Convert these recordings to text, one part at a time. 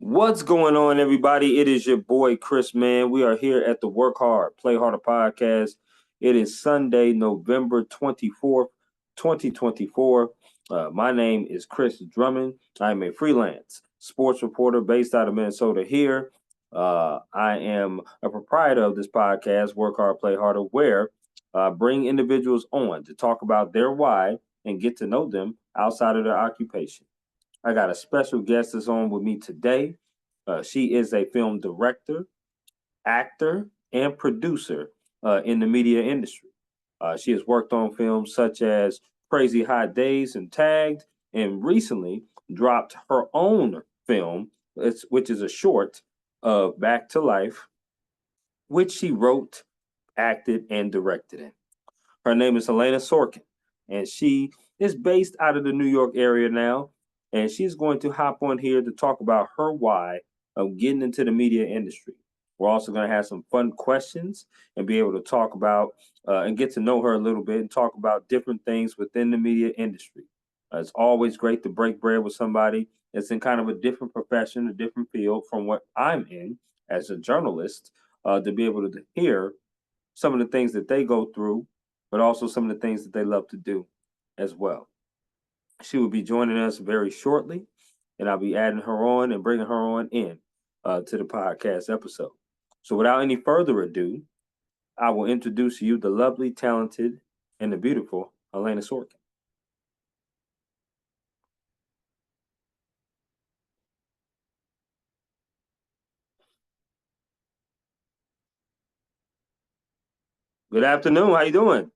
What's going on, everybody? It is your boy Chris, man. We are here at the Work Hard, Play Harder podcast. It is Sunday, November 24th, 2024. My name is Chris Drummond. I'm a freelance sports reporter based out of Minnesota here. I am a proprietor of this podcast, Work Hard, Play Harder, where I bring individuals on to talk about their why and get to know them outside of their occupation. I got a special guest that's on with me today. She is a film director, actor, and producer in the media industry. She has worked on films such as Crazy Hot Days and Tagged, and recently dropped her own film, which is a short of Back to Life, which she wrote, acted, and directed in. Her name is Jelena Sorkin, and she is based out of the New York area now. And she's going to hop on here to talk about her why of getting into the media industry. We're also going to have some fun questions and be able to talk about and get to know her a little bit and talk about different things within the media industry. It's always great to break bread with somebody that's in kind of a different profession, a different field from what I'm in as a journalist, to be able to hear some of the things that they go through, but also some of the things that they love to do as well. She will be joining us very shortly, and I'll be adding her on and bringing her on in to the podcast episode. So, without any further ado, I will introduce you the lovely, talented, and the beautiful Jelena Sorkin. Good afternoon. How you doing?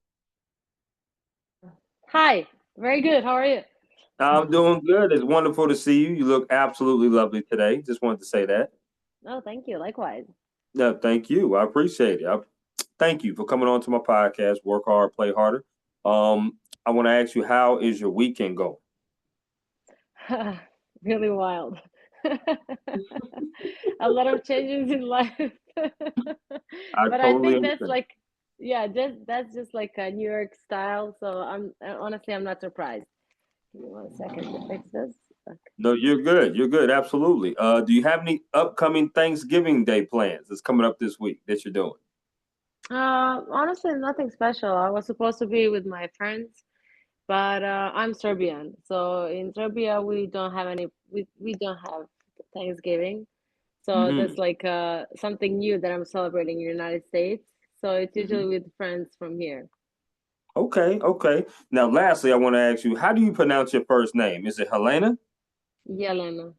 Hi, very good. How are you? I'm doing good. It's wonderful to see you. You look absolutely lovely today. Just wanted to say that. Oh, thank you. Likewise. No, thank you. I appreciate it. Thank you for coming on to my podcast. Work hard, play harder. I want to ask you, how is your weekend going? Really wild. A lot of changes in life. I But I totally think that's understand. like, yeah, that's just like a New York style. So I'm not surprised. Give me 1 second to fix this. Okay. No, you're good. You're good. Absolutely. Do you have any upcoming Thanksgiving Day plans that's coming up this week that you're doing? Honestly, nothing special. I was supposed to be with my friends, but I'm Serbian. So in Serbia, we don't have Thanksgiving. So Hmm. that's like something new that I'm celebrating in the United States. So it's Hmm. usually with friends from here. Okay. Okay. Now, lastly, I want to ask you, how do you pronounce your first name? Is it Helena? Yelena.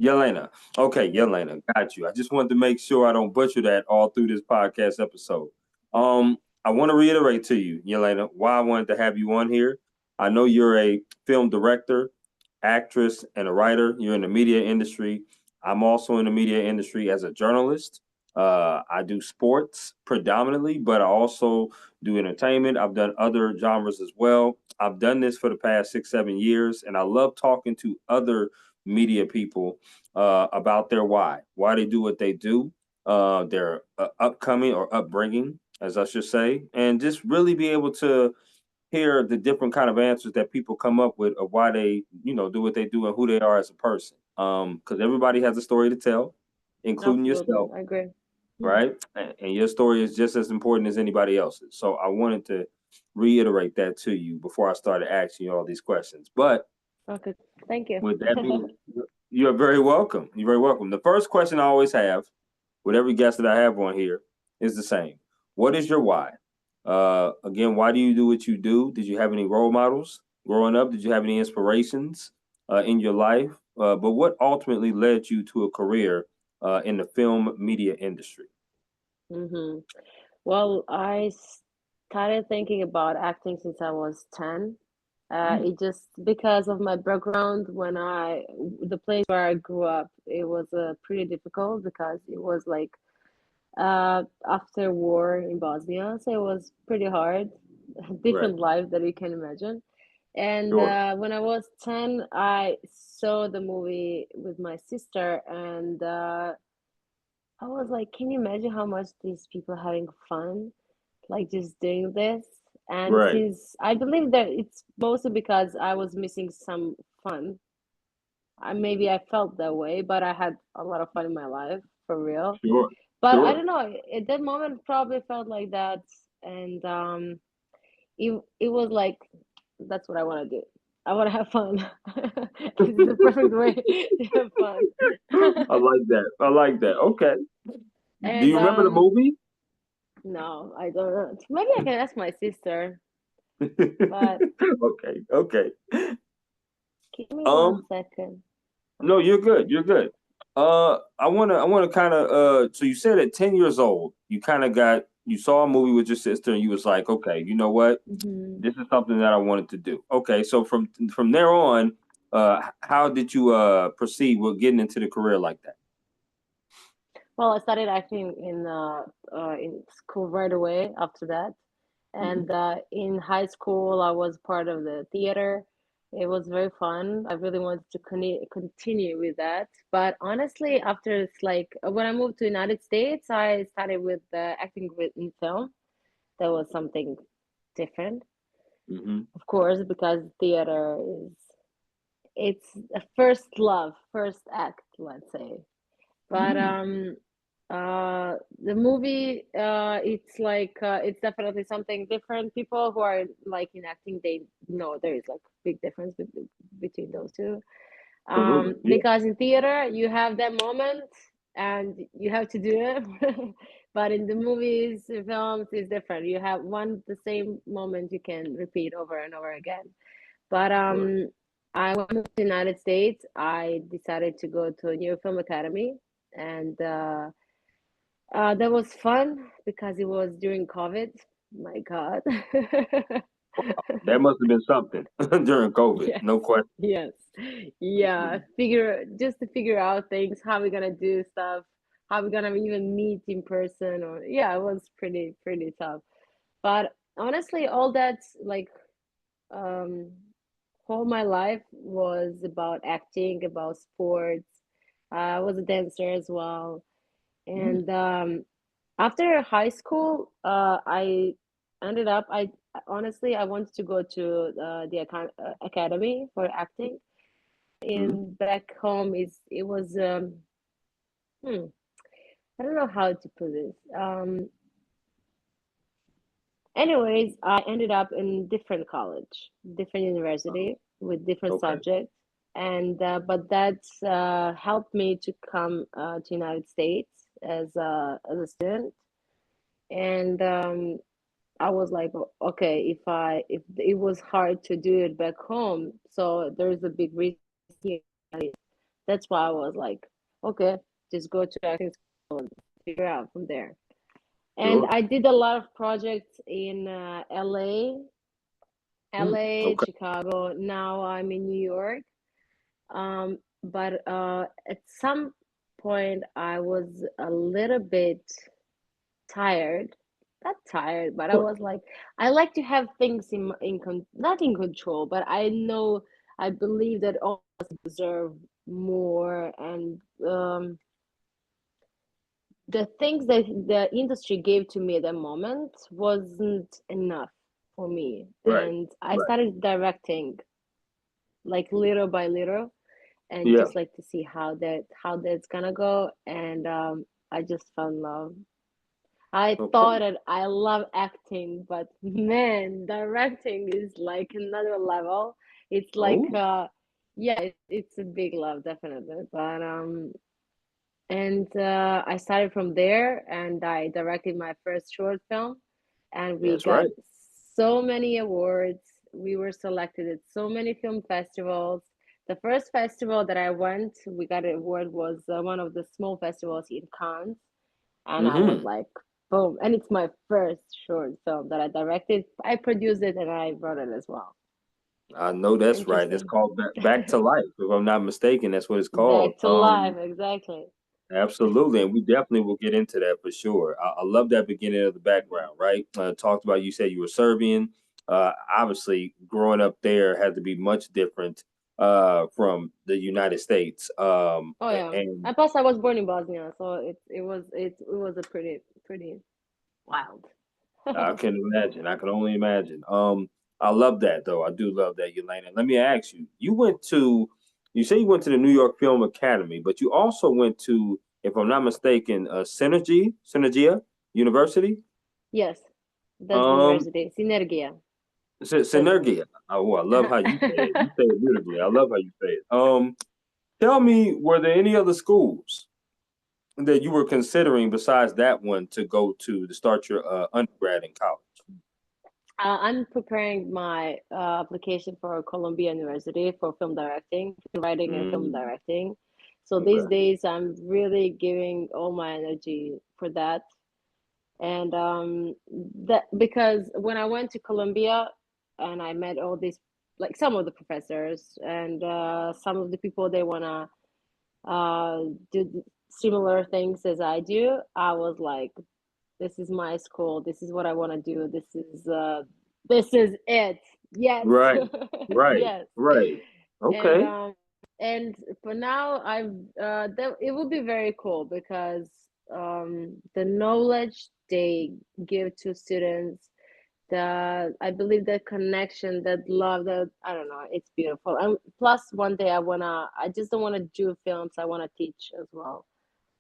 Yelena. Okay, Yelena. Got you. I just wanted to make sure I don't butcher that all through this podcast episode. I want to reiterate to you, Yelena, why I wanted to have you on here. I know you're a film director, actress, and a writer. You're in the media industry. I'm also in the media industry as a journalist. I do sports predominantly, but I also do entertainment. I've done other genres as well. I've done this for the past 6, 7 years, and I love talking to other media people about their why they do what they do, their upcoming or upbringing, as I should say, and just really be able to hear the different kind of answers that people come up with of why they, do what they do and who they are as a person. Because everybody has a story to tell, including Absolutely, yourself, I agree. right? And your story is just as important as anybody else's. So I wanted to reiterate that to you before I started asking you all these questions. But Okay, thank you. with that being, you're very welcome. You're very welcome. The first question I always have with every guest that I have on here is the same. What is your why? Again, why do you do what you do? Did you have any role models growing up? Did you have any inspirations in your life? But what ultimately led you to a career in the film media industry? hmm Well, I started thinking about acting since I was 10. Mm, It just because of my background the place where I grew up, it was pretty difficult because it was like after war in Bosnia, so it was pretty hard, right. different life that you can imagine. And Sure. when I was 10, I saw the movie with my sister, and I was like, can you imagine how much these people are having fun, like just doing this? And Right. since I believe that it's mostly because I was missing some fun, maybe I felt that way, but I had a lot of fun in my life for real. Sure, But I sure. don't know, at that moment probably felt like that, and it was like that's what I want to do. I want to have fun. This is the perfect way to have fun. I like that. I like that. Okay. Do And you remember the movie? no, I don't know. Maybe I can ask my sister, but Okay, okay. give me one Um, second. no, Okay. you're good. You're good. I wanna kind of so you said at 10 years old, you saw a movie with your sister and you was like, okay, you know what? Hmm. This is something that I wanted to do. Okay, so from there on, how did you proceed with getting into the career like that? Well, I started acting in school right away after that. Hmm. And in high school, I was part of the theater. It was very fun. I really wanted to continue with that. But honestly, after it's like when I moved to United States, I started with acting with in film. That was something different, Hmm. of course, because theater is it's a first love, first act, let's say. But Mm. the movie, it's like it's definitely something different. People who are like in acting, they know there is like big difference between those two. Absolutely. Yeah. Because in theater, you have that moment and you have to do it. But in the movies, films, it's different. You have one the same moment you can repeat over and over again. But Right. I went to the United States. I decided to go to a new film academy, and that was fun because it was during COVID. My God. That must have been something during COVID. Yes, No question. yes, yeah. Figure just to figure out things, how we're gonna do stuff, how we're gonna even meet in person, or yeah, it was pretty tough. But honestly, all that's like um all my life was about acting, about sports. I was a dancer as well. Mm. And after high school, I ended up, I honestly, I wanted to go to the academy for acting. Hmm. In back home, it was, hmm, I don't know how to put this. Anyways, I ended up in different college, different university with different Okay. subjects, and but that's helped me to come to United States as a student. And I was like, okay, if it was hard to do it back home, so there's a big risk here. That's why I was like, okay, just go to acting school and figure out from there. And Sure. I did a lot of projects in Mm. LA, Okay. Chicago. Now I'm in New York. But at some point, I was a little bit tired. Not tired, but I Sure. was like, I like to have things not in control, but I know I believe that all of us deserve more, and the things that the industry gave to me at that moment wasn't enough for me, Right. and I Right. started directing like little by little, and Yeah. just like to see how that's gonna go, and I just fell in love. I thought Okay. that I love acting, but man, directing is like another level. It's like Oh. yeah, it's a big love, definitely. But and I started from there, and I directed my first short film, and we That's got right. so many awards. We were selected at so many film festivals. The first festival that I went, we got an award was one of the small festivals in Cannes, and I was Hmm. like, boom! And it's my first short film that I directed. I produced it and I wrote it as well. I know that's right. It's Interesting. called Back to Life, if I'm not mistaken. That's what it's called. Back to life, exactly. Absolutely, and we definitely will get into that for sure. I love that beginning of the background, right? Talked about you said you were Serbian. Obviously, growing up there had to be much different from the United States. Oh yeah. And And plus I was born in Bosnia, so it was a pretty wild. I can imagine. I can only imagine. I love that though. I do love that, Yelena. Let me ask you. You went to You say you went to the New York Film Academy, but you also went to, if I'm not mistaken, Synergia University. Yes, that's the Um, university. Synergia. That's the. Synergia. Oh, I love how you say it. You say it beautifully. I love how you say it. Tell me, were there any other schools that you were considering besides that one to go to start your undergrad in college? I'm preparing my application for Columbia University for film directing, writing and film Mm, directing. So these okay. days, I'm really giving all my energy for that. And that because when I went to Columbia and I met all these, like some of the professors and some of the people they wanna do similar things as I do, I was like, this is my school. This is what I want to do. This is it. Yes. Right, right, Yes. right. And Okay. and for now I've that it will be very cool because the knowledge they give to students, the I believe that connection, that love, that I don't know, it's beautiful. And plus one day I just don't want to do films, I want to teach as well.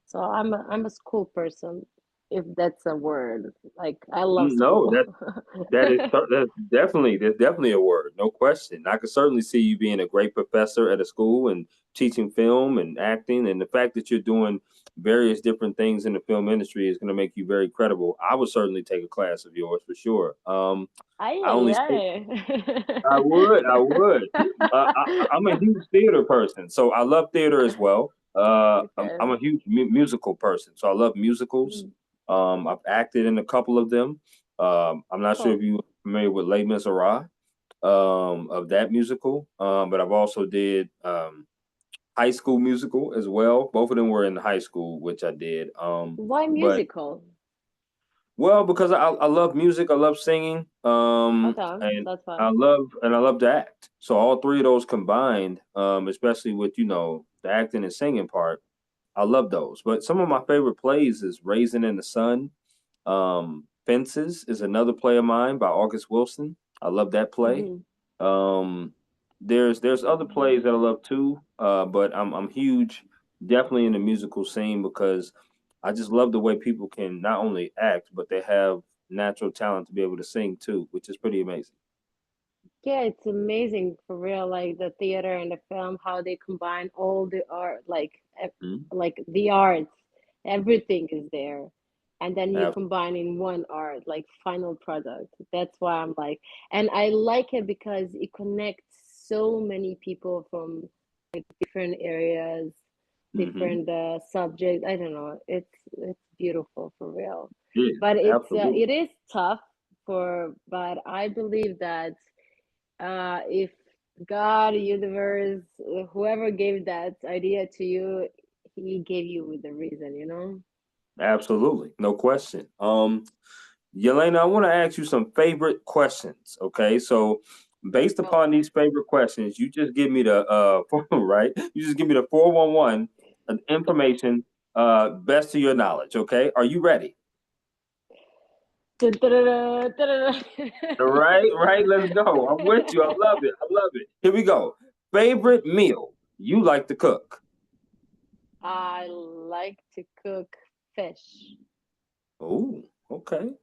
So I'm a school person, if that's a word. Like I love No, school. that's definitely a word, no question. I could certainly see you being a great professor at a school and teaching film and acting, and the fact that you're doing various different things in the film industry is going to make you very credible. I would certainly take a class of yours for sure. Ay, I ay, only say ay. I would, I would. I'm a huge theater person, so I love theater as well. Okay. I'm a huge musical person, so I love musicals. Mm, I've acted in a couple of them. I'm not sure if cool. you're familiar with Les Miserables, of that musical, but I've also did High School Musical as well. Both of them were in high school, which I did. Why But musical? well, because I love music, I love singing, Okay, and that's fine. I love to act. So all three of those combined, especially with the acting and singing part, I love those. But some of my favorite plays is Raisin in the Sun. Fences is another play of mine by August Wilson. I love that play. Hmm. Um, there's other plays that I love too, but I'm huge, definitely in the musical scene because I just love the way people can not only act, but they have natural talent to be able to sing too, which is pretty amazing. Yeah, it's amazing for real. Like the theater and the film, how they combine all the art, Mhm. like the arts, everything is there, and then you Ab- combine in one art, like final product. That's why I'm like, and I like it because it connects so many people from different areas, mhm. different subjects. I don't know. It's beautiful for real, Yeah, but absolutely. it is tough but I believe that if God, universe, whoever gave that idea to you, he gave you with a reason, you know? Absolutely. No question. Yelena, I want to ask you some favorite questions. Okay, so based Go. upon these favorite questions, you just give me the right. You just give me the 411 information best to your knowledge. Okay, are you ready? All right, right. Let's go. I'm with you. I love it. I love it. Here we go. Favorite meal you like to cook? I like to cook fish. Oh, okay,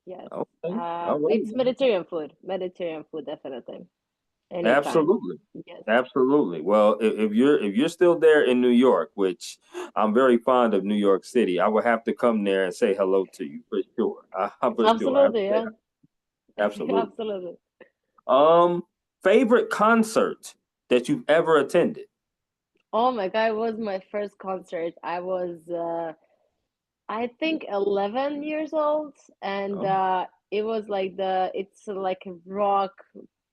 Yes. okay, all right. It's Mediterranean food. Mediterranean food, definitely. Anytime. Absolutely. Yes. Absolutely. Well, if you're still there in New York, which I'm very fond of New York City, I will have to come there and say hello to you for sure. For sure. I have to Absolutely, say yeah. absolutely. Absolutely. Um, favorite concert that you've ever attended? Oh my God, it was my first concert. I think 11 years old, and Oh, it's like a rock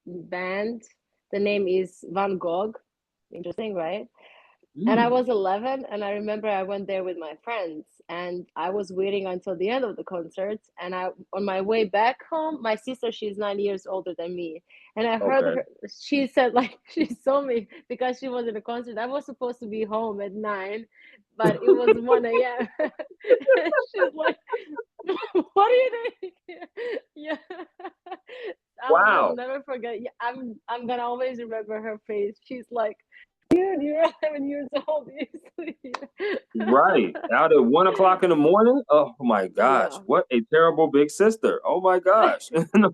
band. The name is Van Gogh. Interesting, right? And I mm, was 11, and I remember I went there with my friends, and I was waiting until the end of the concert. And on my way back home, my sister, she's 9 years older than me, and I heard okay. her. She said like she saw me because she was in the concert. I was supposed to be home at 9, but it was 1 a.m. She's like, "What are you doing here?" Yeah, I will Wow. never forget. Yeah, I'm gonna always remember her face. She's like. Dude, you're 11 years old. You sleep. Right. Out at 1 o'clock in the morning? Oh my gosh. Yeah. What a terrible big sister. Oh my gosh. No,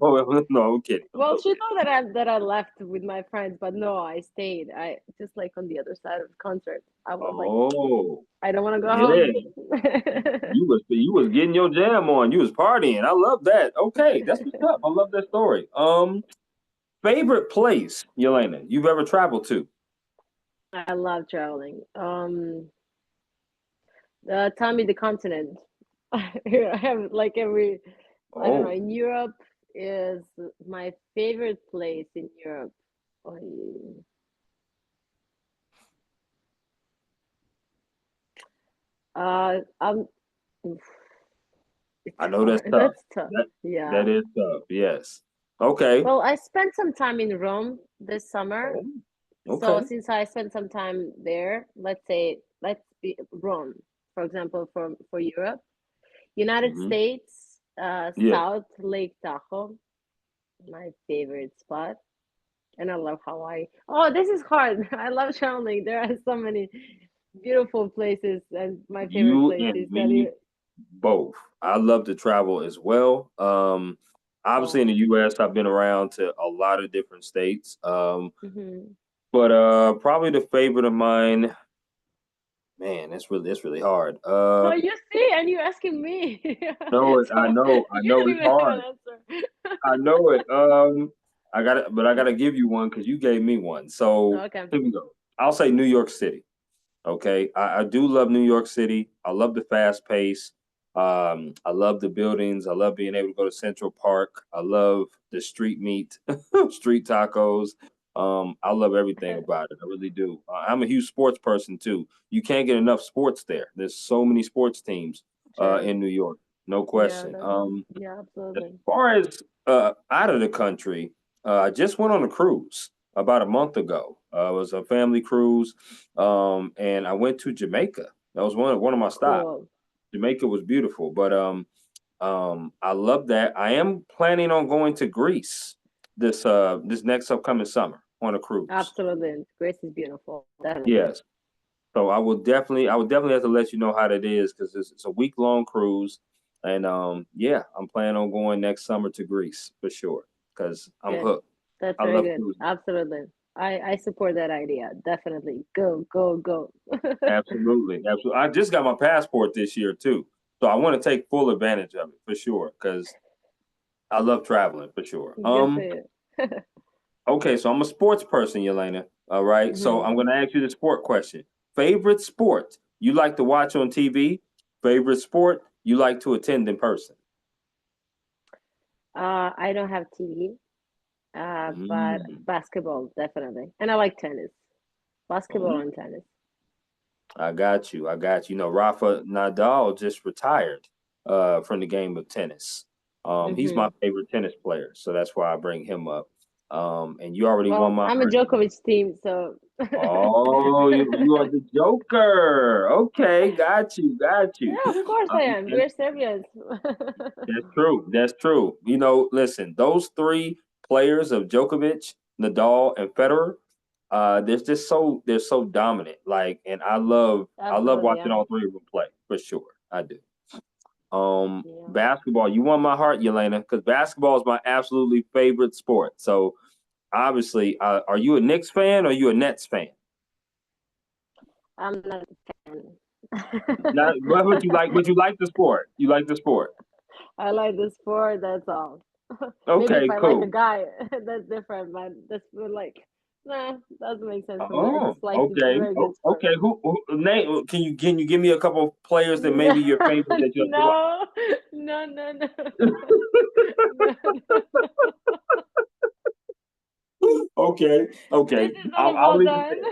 no, I'm kidding. I'm Well, she totally know that I left with my friends, but no, I stayed. I just like on the other side of the concert. I was like, Oh, I don't want to go yeah. home. You was getting your jam on. You was partying. I love that. Okay, that's what's up. I love that story. Favorite place, Yelena, you've ever traveled to? I love traveling. Tell me the continent. I have like every, I don't know, Oh, in Europe is my favorite place in Europe. Oh, I'm, it's I know that's hard. tough. That's tough. That Yeah. that is tough. Yes. Okay. Well, I spent some time in Rome this summer. Oh, So okay. since I spent some time there, let's say let's be Rome, for example, for Europe, United Hmm. States, Yeah. South Lake Tahoe, my favorite spot, and I love Hawaii. Oh, this is hard. I love traveling. There are so many beautiful places, and my favorite You place and is that me both. I love to travel as well. Obviously in the oh, US, I've been around to a lot of different states. hmm But probably the favorite of mine, man, that's really hard. oh, you see, and you asking me, No, so I you know don't it's even have an hard. answer. I know it. I gotta give you one because you gave me one. So Okay, here we go. I'll say New York City. Okay, I do love New York City. I love the fast pace. I love the buildings. I love being able to go to Central Park. I love the street meat, street tacos. I love everything about it. I really do. I'm a huge sports person too. You can't get enough sports there. There's so many sports teams sure. in New York, no Yeah, question. that's yeah, As absolutely. far as out of the country, I just went on a cruise about a month ago. It was a family cruise, and I went to Jamaica. That was one of my stops. Cool. Jamaica was beautiful, but I love that. I am planning on going to Greece this next upcoming summer on a cruise. Absolutely. Grace is beautiful. Definitely. Yes, so I would definitely have to let you know how that is because it's a week-long cruise, and yeah, I'm planning on going next summer to Greece for sure because I'm Good. hooked. That's I very love good. cruising. Absolutely. I support that idea. Definitely. Go, go, go. Absolutely, absolutely. I just got my passport this year too, so I want to take full advantage of it for sure because I love traveling for sure. Good for you. Okay, so I'm a sports person, Yelena. All right, so hmm I'm going to ask you the sport question. Favorite sport you like to watch on TV? Favorite sport you like to attend in person? I don't have TV, but Mm. basketball, definitely. And I like tennis. Basketball Oh, and tennis. I got you. I got you. You know, Rafa Nadal just retired from the game of tennis. He's my hmm favorite tennis player, so that's why I bring him up. And you already won Well, my I'm a heart. Djokovic team, so Oh, you are the Joker. Okay, got you, got you. yeah, of course I am. That's, We're Serbians. that's true. That's true. You know, listen, those three players of Djokovic, Nadal, and Federer, they're so dominant. Like, and I love Absolutely, watching yeah. all three of them play for sure. I do. Yeah. Basketball, you won my heart, Yelena, because basketball is my absolutely favorite sport. So obviously, are you a Knicks fan or are you a Nets fan? I'm not a fan. Not what would you like? Would you like the sport? You like the sport? I like the sport, that's all. Maybe if Okay, I like a cool. guy, that's different, but that's like, nah, doesn't make sense for me. I Oh, just like the okay. very Oh, good sport. okay. Who name? Can you give me a couple of players that No, maybe your favorite that you like to watch? no, no, no, no, no, no. Okay, This okay. is not I'll about leave it that. there.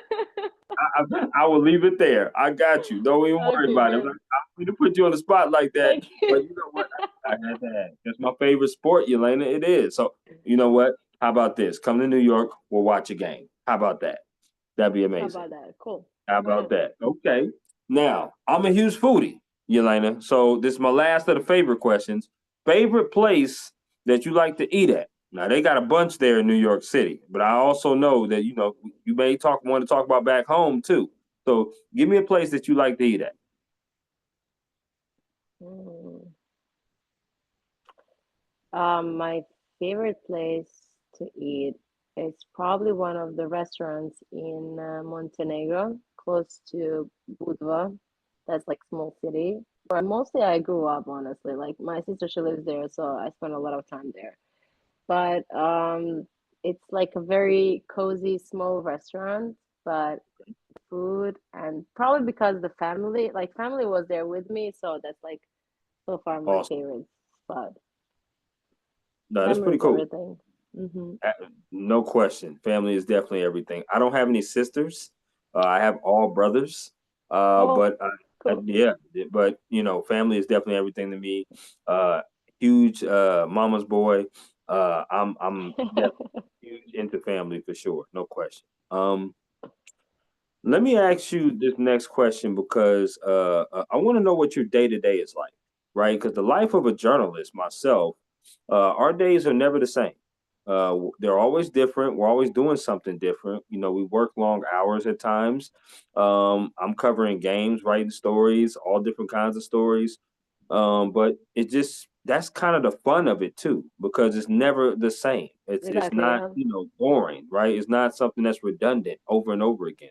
I will leave it there. I got you. Don't even worry Okay, about it. I good. don't mean to put you on the spot like that, Thank but you. you know what? I had to ask. That's my favorite sport, Yelena. It is. So you know what? How about this? Come to New York. We'll watch a game. How about that? That'd be How amazing. about that? Cool. How Why about not? that? Okay. Now, I'm a huge foodie, Yelena. So this is my last of the favorite questions. Favorite place that you like to eat at? Now they got a bunch there in New York City, but I also know that you may talk want to talk about back home too. So give me a place that you like to eat at. Mm. My favorite place to eat is probably one of the restaurants in Montenegro, close to Budva. That's like small city where mostly I grew up, honestly. Like my sister, she lives there, so I spent a lot of time there. But it's like a very cozy, small restaurant, but food and probably because the family, like family was there with me, so that's like so far my Awesome. favorite spot. No, that's Family pretty is cool. everything. Hmm. Uh, No question. Family is definitely everything. I don't have any sisters. I have all brothers. Oh, But cool. yeah, but family is definitely everything to me. Uh, Huge mama's boy. I'm definitely huge into family for sure. No question. Let me ask you this next question because I want to know what your day to day is like, right? Because the life of a journalist, myself, our days are never the same. They're always different. We're always doing something different. We work long hours at times. I'm covering games, writing stories, all different kinds of stories. But it just that's kind of the fun of it too, because it's never the same. It's Exactly, not yeah. boring, right? It's not something that's redundant over and over again.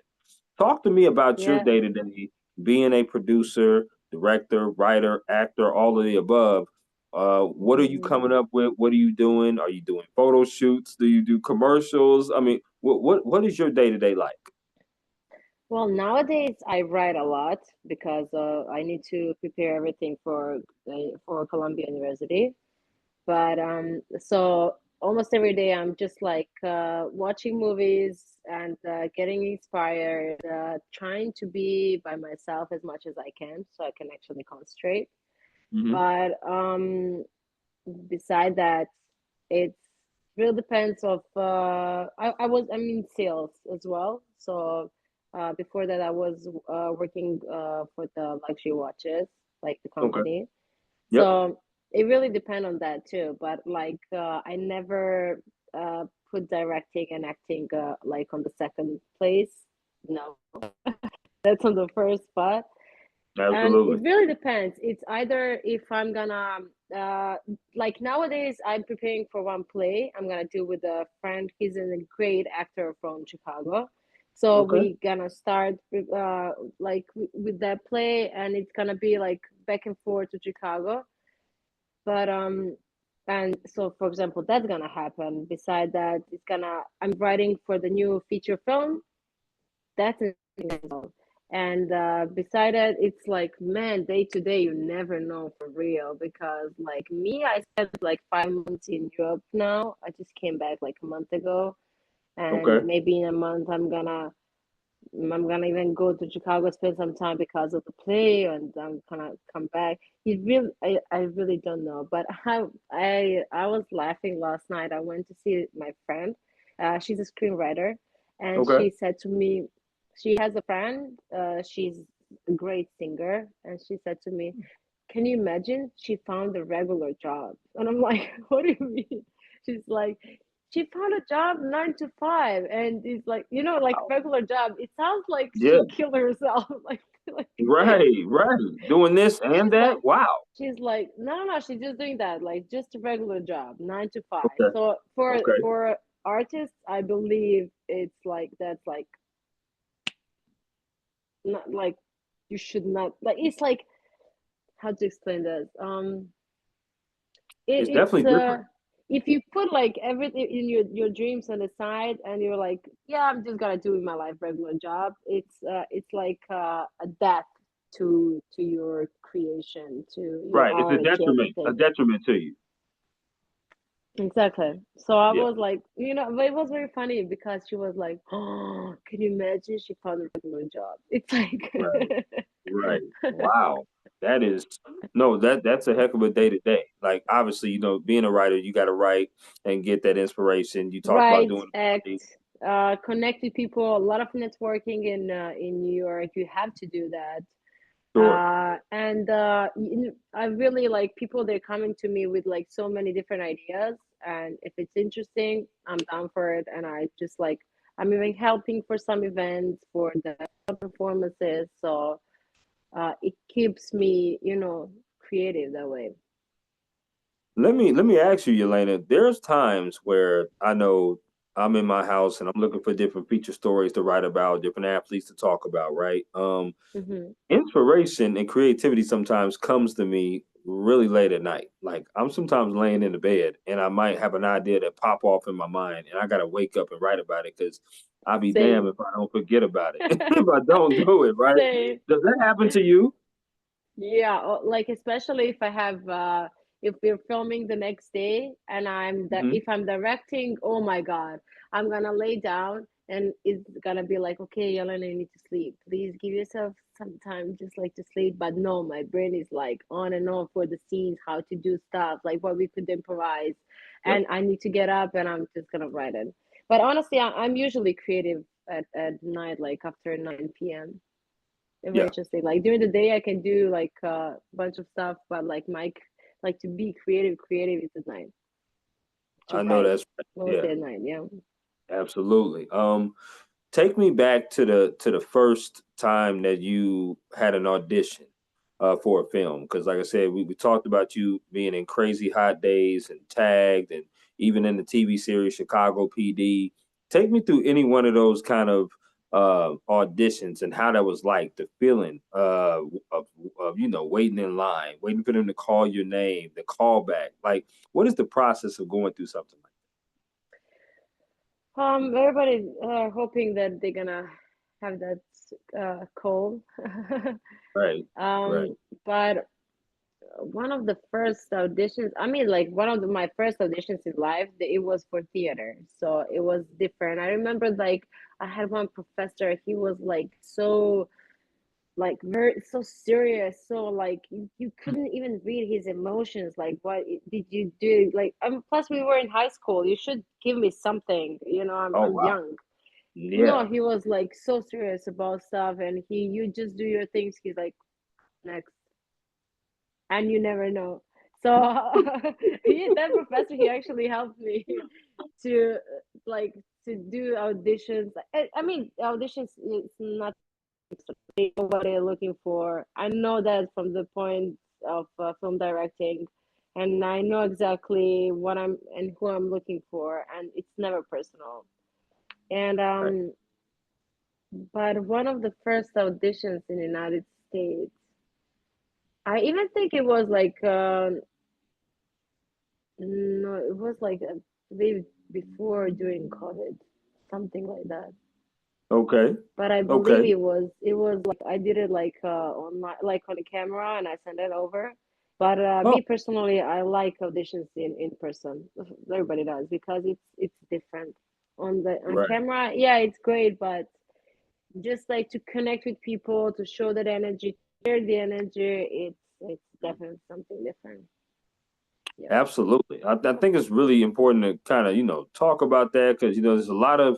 Talk to me about your Yeah. day to day being a producer, director, writer, actor, all of the above. What are you Hmm. coming up with? What are you doing? Are you doing photo shoots? Do you do commercials? I mean, what is your day to day like? Well, nowadays I write a lot because I need to prepare everything for Columbia University. But so almost every day I'm just like watching movies and getting inspired, trying to be by myself as much as I can so I can actually concentrate. Hmm. But beside that, it's really depends of I'm in sales as well. So before that I was working for the luxury watches, like the Okay. company. Yep. So it really depend on that too. But like I never put directing and acting like on the second place. No, that's on the first spot. And it Absolutely. really depends. It's either if I'm gonna uh like nowadays I'm preparing for one play I'm gonna do with a friend. He's a great actor from Chicago. So Okay. we gonna start like with that play and it's gonna be like back and forth to Chicago. But and so for example that's gonna happen. Beside that it's gonna I'm writing for the new feature film. That's and beside it, it's like, man, day to day, you never know for real. Because, like me, I spent like 5 months in Europe now. I just came back like a month ago, and Okay. maybe in a month, I'm gonna even go to Chicago, spend some time because of the play, and I'm gonna come back. I really don't know. But I was laughing last night. I went to see my friend. She's a screenwriter, and Okay. she said to me, she has a friend. She's a great singer, and she said to me, "Can you imagine? She found a regular job." And I'm like, "What do you mean?" She's like, she found a job 9 to 5 and it's like like Wow. regular job. It sounds like Yeah. she killed herself. Like Right. Right. Doing this and she's like that. Wow. no, she's just doing that, like just a regular job 9 to 5. Okay. So for Okay. artists I believe it's like that's like not like you should not like it's like how to explain this It's it's definitely different. if you put like everything in your dreams on the side and you're like, yeah, I'm just gonna do in my life regular job. It's like a death to your creation, to your Right. It's a art, to detriment. A everything. detriment to you. Exactly. So I Yeah. was like, but it was very funny because she was like, oh, can you imagine she found a regular job? It's Right. like Right. Wow. That is no, that's a heck of a day to day. Like obviously, being a writer, you gotta write and get that inspiration. You talked about write, doing act, play. connect with people. A lot of networking in New York. You have to do that. Sure. And I really like people. They're coming to me with like so many different ideas, and if it's interesting, I'm down for it. And I just like, I'm even helping for some events for the performances, so it keeps me, creative that way. Let me ask you, Jelena. There's times where I know I'm in my house and I'm looking for different feature stories to write about, different athletes to talk about, right? Hmm. Inspiration and creativity sometimes comes to me really late at night. Like I'm sometimes laying in the bed and I might have an idea that pop off in my mind and I gotta wake up and write about it because I'll be damned Same. if I don't forget about it. If I don't do it, right? Same. Does that happen to you? Yeah, like especially if we're filming the next day and Hmm. if I'm directing, oh my God, I'm gonna lay down and it's gonna be like, okay, Yelena, you need to sleep. Please give yourself some time just like to sleep. But no, my brain is like on and on for the scenes, how to do stuff, like what we could improvise. Yep. And I need to get up and I'm just gonna write it. But honestly, I'm usually creative at night, like after 9 p.m. Very Yeah, interesting. Like during the day, I can do like a bunch of stuff, but like to be creative is at night. To I know write that's right. mostly Yeah, at night. Yeah. absolutely. Take me back to the first time that you had an audition for a film. Because, like I said, we talked about you being in Crazy Hot Days and Tagged, and even in the TV series Chicago PD. Take me through any one of those kind of auditions and how that was like, the feeling of waiting in line, waiting for them to call your name, the callback. Like, what is the process of going through something like Everybody hoping that they're gonna have that call. that? Right, right. um, but one of the first auditions, I mean, like one of my first auditions in life, it was for theater, so it was different. I remember like I had one professor. He was like so very so serious, so like you couldn't even read his emotions, like what did you do, like plus we were in high school, you should give me something, Oh I'm wow. young. No, Yeah. he was like so serious about stuff, and you just do your things, he's like next, and you never know. So that professor, he actually helped me to like to do auditions. I mean auditions, it's not what they're looking for. I know that from the point of film directing, and I know exactly what I'm and who I'm looking for, and it's never personal. And Right. but one of the first auditions in the United States, I even think it was like no, it was like I believe before or during COVID, something like that. Okay. But I believe Okay. it was like I did it like on my like on a camera and I sent it over. But Oh, me personally, I like auditions in person. Everybody does because it's different. On right. camera, yeah, it's great, but just like to connect with people, to show that energy, share the energy, it's definitely something different. Yeah. Absolutely. I think it's really important to kind of, talk about that because, there's a lot of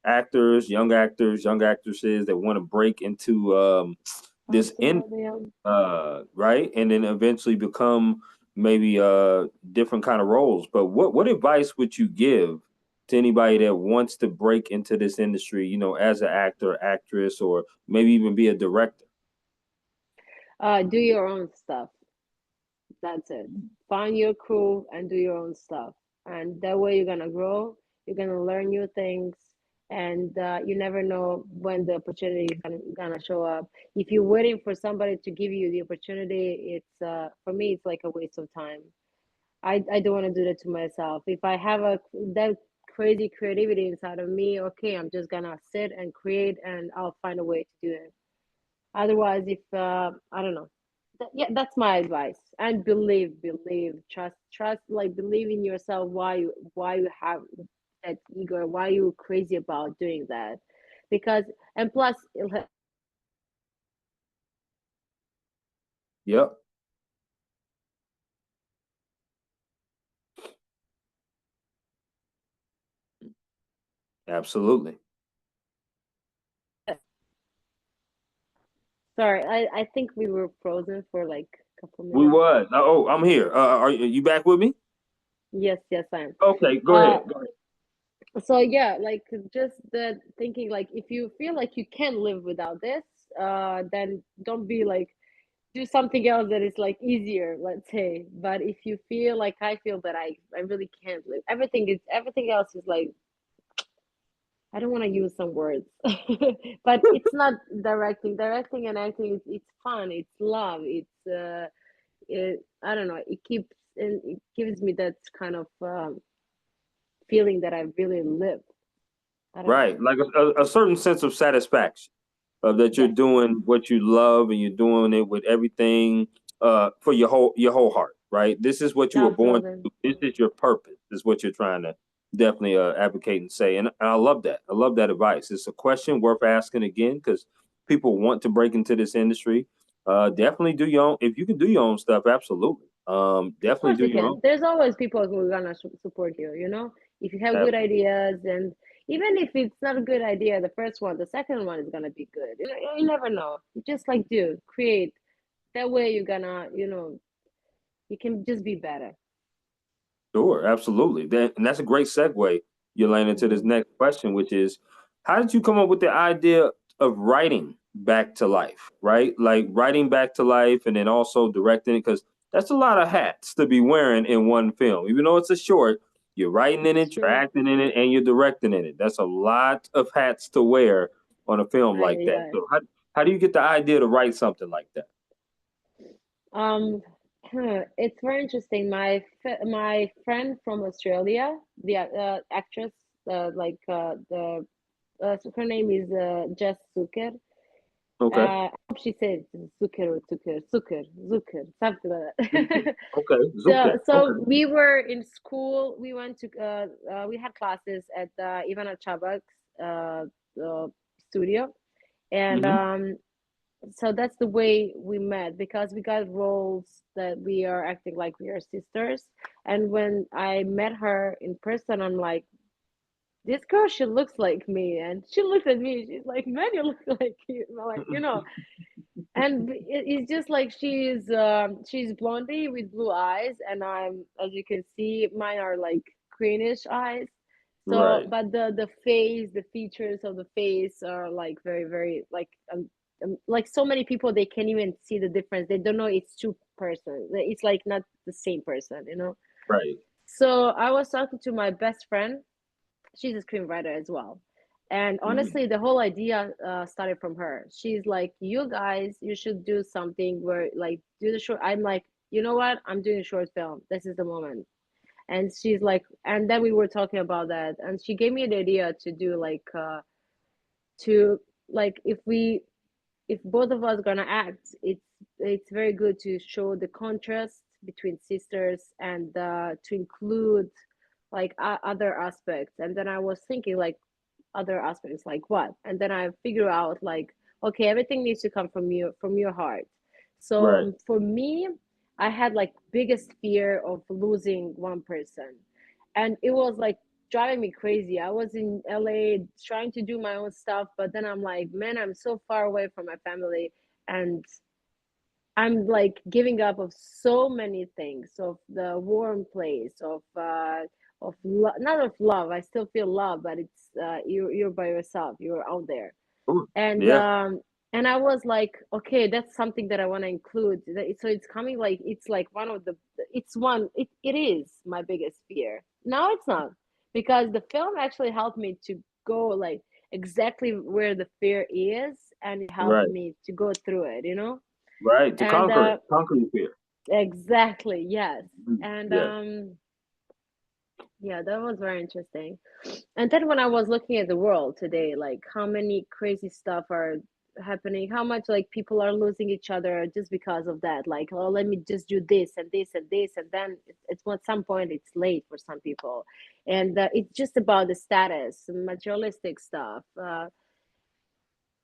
actors, young actresses that want to break into this in Absolutely. Yeah. right, and then eventually become maybe different kind of roles. But what advice would you give to anybody that wants to break into this industry, as an actor, actress, or maybe even be a director? Do your own stuff. That's it. Find your crew and do your own stuff. And that way you're gonna grow, you're gonna learn new things, and you never know when the opportunity is gonna show up. If you're waiting for somebody to give you the opportunity, it's for me it's like a waste of time. I don't want to do that to myself. If I have a that crazy creativity inside of me, okay, I'm just gonna sit and create and I'll find a way to do it. Otherwise, if I don't know, yeah, that's my advice. And believe, trust, like believe in yourself. Why you have that ego? Why you crazy about doing that? Because and plus, Yep, absolutely. sorry, I think we were frozen for like a couple We minutes. was. Oh, I'm here. Are you back with me? Yes, yes, I am. Okay, go Uh, ahead. Go ahead. so yeah, like just the thinking like if you feel like you can't live without this, then don't be like do something else that is like easier, let's say. But if you feel like I feel that I really can't live, everything else is like I don't want to use some words, but it's not directing. Directing and acting, it's fun, it's love, I don't know. It keeps and it gives me that kind of feeling that I really live. I don't know. Right, like a certain sense of satisfaction of that you're Yes, doing what you love and you're doing it with everything for your whole heart. Right, this is what you were born to absolutely. do. This is your purpose. Is what you're trying to definitely advocate and say. And I love that. I love that advice. It's a question worth asking again because people want to break into this industry. Definitely do your own. If you can do your own stuff, absolutely. Of Definitely course do you your can. own. There's always people who are gonna support you, you know? If you have good Absolutely. ideas, and even if it's not a good idea, the first one, the second one is gonna be good. You never know. You just like do, create. That way you're gonna, you can just be better. Sure, absolutely. And that's a great segue, Yelena, to this Hmm. next question, which is how did you come up with the idea of writing back to life, right? Like writing back to life and then also directing it, because that's a lot of hats to be wearing in one film. Even though it's a short, you're writing in It's it, you're true. acting in it, and you're directing in it. That's a lot of hats to wear on a film like that. Yeah. So how do you get the idea to write something like that? Um, it's very interesting. My friend from Australia, the actress, her name is Jess Zucker. Okay. I hope she said Zucker, something like that. Okay. so, Zucker. so Okay. we were in school. We went to we had classes at Ivana Chabak's uh, uh, studio, and Hmm. so that's the way we met because we got roles that we are acting like we are sisters. And when I met her in person, I'm like, this girl, she looks like me. And she looked at me. She's like, man, you look like you. Like, and it's just like she's blondie with blue eyes, and I'm, as you can see, mine are like greenish eyes. So Right. but the features of the face are like very very like so many people, they can't even see the difference. They don't know it's two persons. It's like not the same person. Right. So I was talking to my best friend. She's a screenwriter as well. And Hmm. honestly, the whole idea started from her. She's like, you guys, you should do something where, like, do the short. I'm like, you know what? I'm doing a short film. This is the moment. And she's like, and then we were talking about that. And she gave me the idea to do to, like, if both of us gonna act, it's very good to show the contrast between sisters and to include like other aspects. And then I was thinking like other aspects like what, and then I figure out like, okay, everything needs to come from your heart. So Right. for me, I had like biggest fear of losing one person, and it was like driving me crazy. I was in LA trying to do my own stuff, but then I'm like, man, I'm so far away from my family, and I'm like giving up of so many things, of the warm place, not of love. I still feel love, but it's you're by yourself. You're out there, Sure. and Yeah. um, and I was like, okay, that's something that I want to include. So it's coming like it's like one of the it's one it is my biggest fear. Now it's not, because the film actually helped me to go like exactly where the fear is, and it helped Right. me to go through it. Right. To And conquer it. Conquer your fear. exactly, yes. Mhm. And Yeah. yeah, that was very interesting. And then when I was looking at the world today, like how many crazy stuff are happening, how much like people are losing each other just because of that. Like, oh, let me just do this and this and this, and then it's at some point it's late for some people, and it's just about the status, materialistic stuff.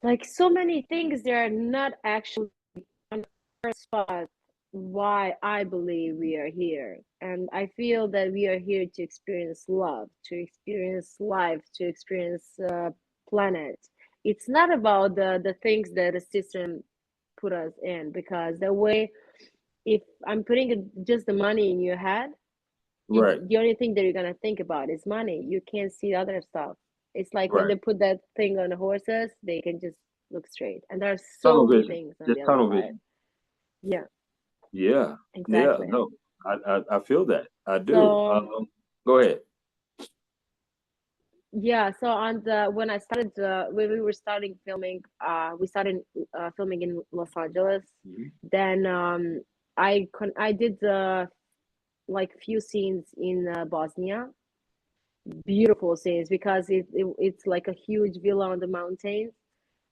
Like so many things, they are not actually spot why I believe we are here. And I feel that we are here to experience love, to experience life, to experience planet. It's not about the things that the system put us in, because the way, if I'm putting just the money in your head, Right. The only thing that you're gonna think about is money. You can't see other stuff. It's like when Right. they put that thing on the horses, they can just look straight. And there are so Tunnel many vision. things on Just the other tunnel side. vision. Yeah, Yeah. Yeah. exactly. No, I feel that. I do. So Go ahead. yeah, so on the when I started when we were starting filming, we started filming in Los Angeles. Mhm. Then I did like few scenes in Bosnia, beautiful scenes because it's like a huge villa on the mountains.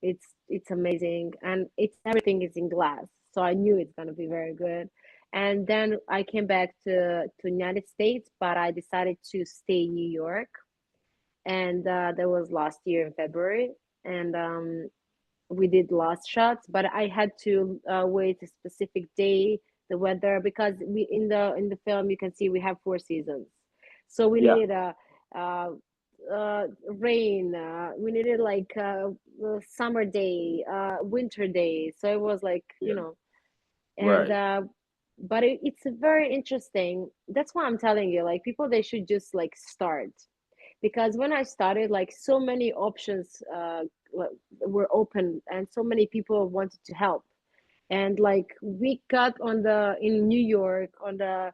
It's amazing, and it's everything is in glass, so I knew it's gonna be very good. And then I came back to United States, but I decided to stay in New York, and that was last year in February. And we did last shots, but I had to wait a specific day, the weather, because we in the film you can see we have four seasons, so we Yeah. needed a rain, we needed like a summer day, winter day, so it was like, Yeah. and Right. but it's very interesting. That's why I'm telling you, like, people, they should just like start, because when I started, like, so many options were open, and so many people wanted to help. And like we got on the in New York on the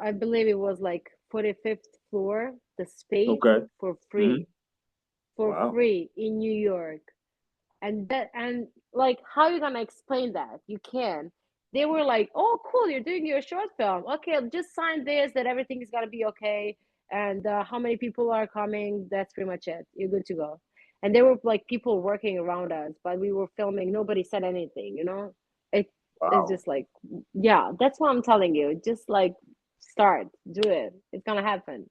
I believe it was like 45th floor, the space Okay. for Hmm. free, for Wow. free in New York. And like, how you gonna explain that? You can. They were like, oh cool, you're doing your short film, okay, just sign this that everything is gonna be okay, and how many people are coming, that's pretty much it, you're good to go. And there were like people working around us, but we were filming, nobody said anything, it is Wow. just like, yeah, that's what I'm telling you, just like start, do it, it's gonna happen.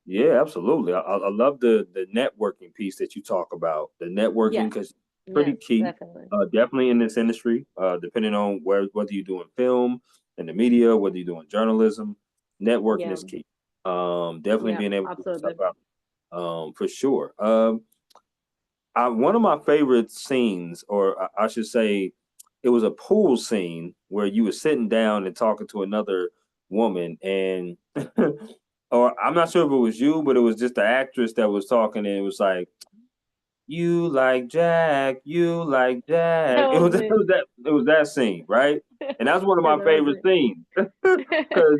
Yeah, absolutely. I love the networking piece that you talk about. The networking Yes, because pretty yes, key. definitely. Definitely in this industry. Depending on whether you're doing film in the media, whether you're doing journalism, networking Yeah, is key. Definitely yeah, being able to get stuff absolutely. out. For sure. One of my favorite scenes, or I should say, it was a pool scene where you were sitting down and talking to another woman, and or I'm not sure if it was you, but it was just the actress that was talking, and it was like, "You like Jack, you like That Jack." It was was me. it was that scene, right? And that's one of Yeah, my that was favorite scenes because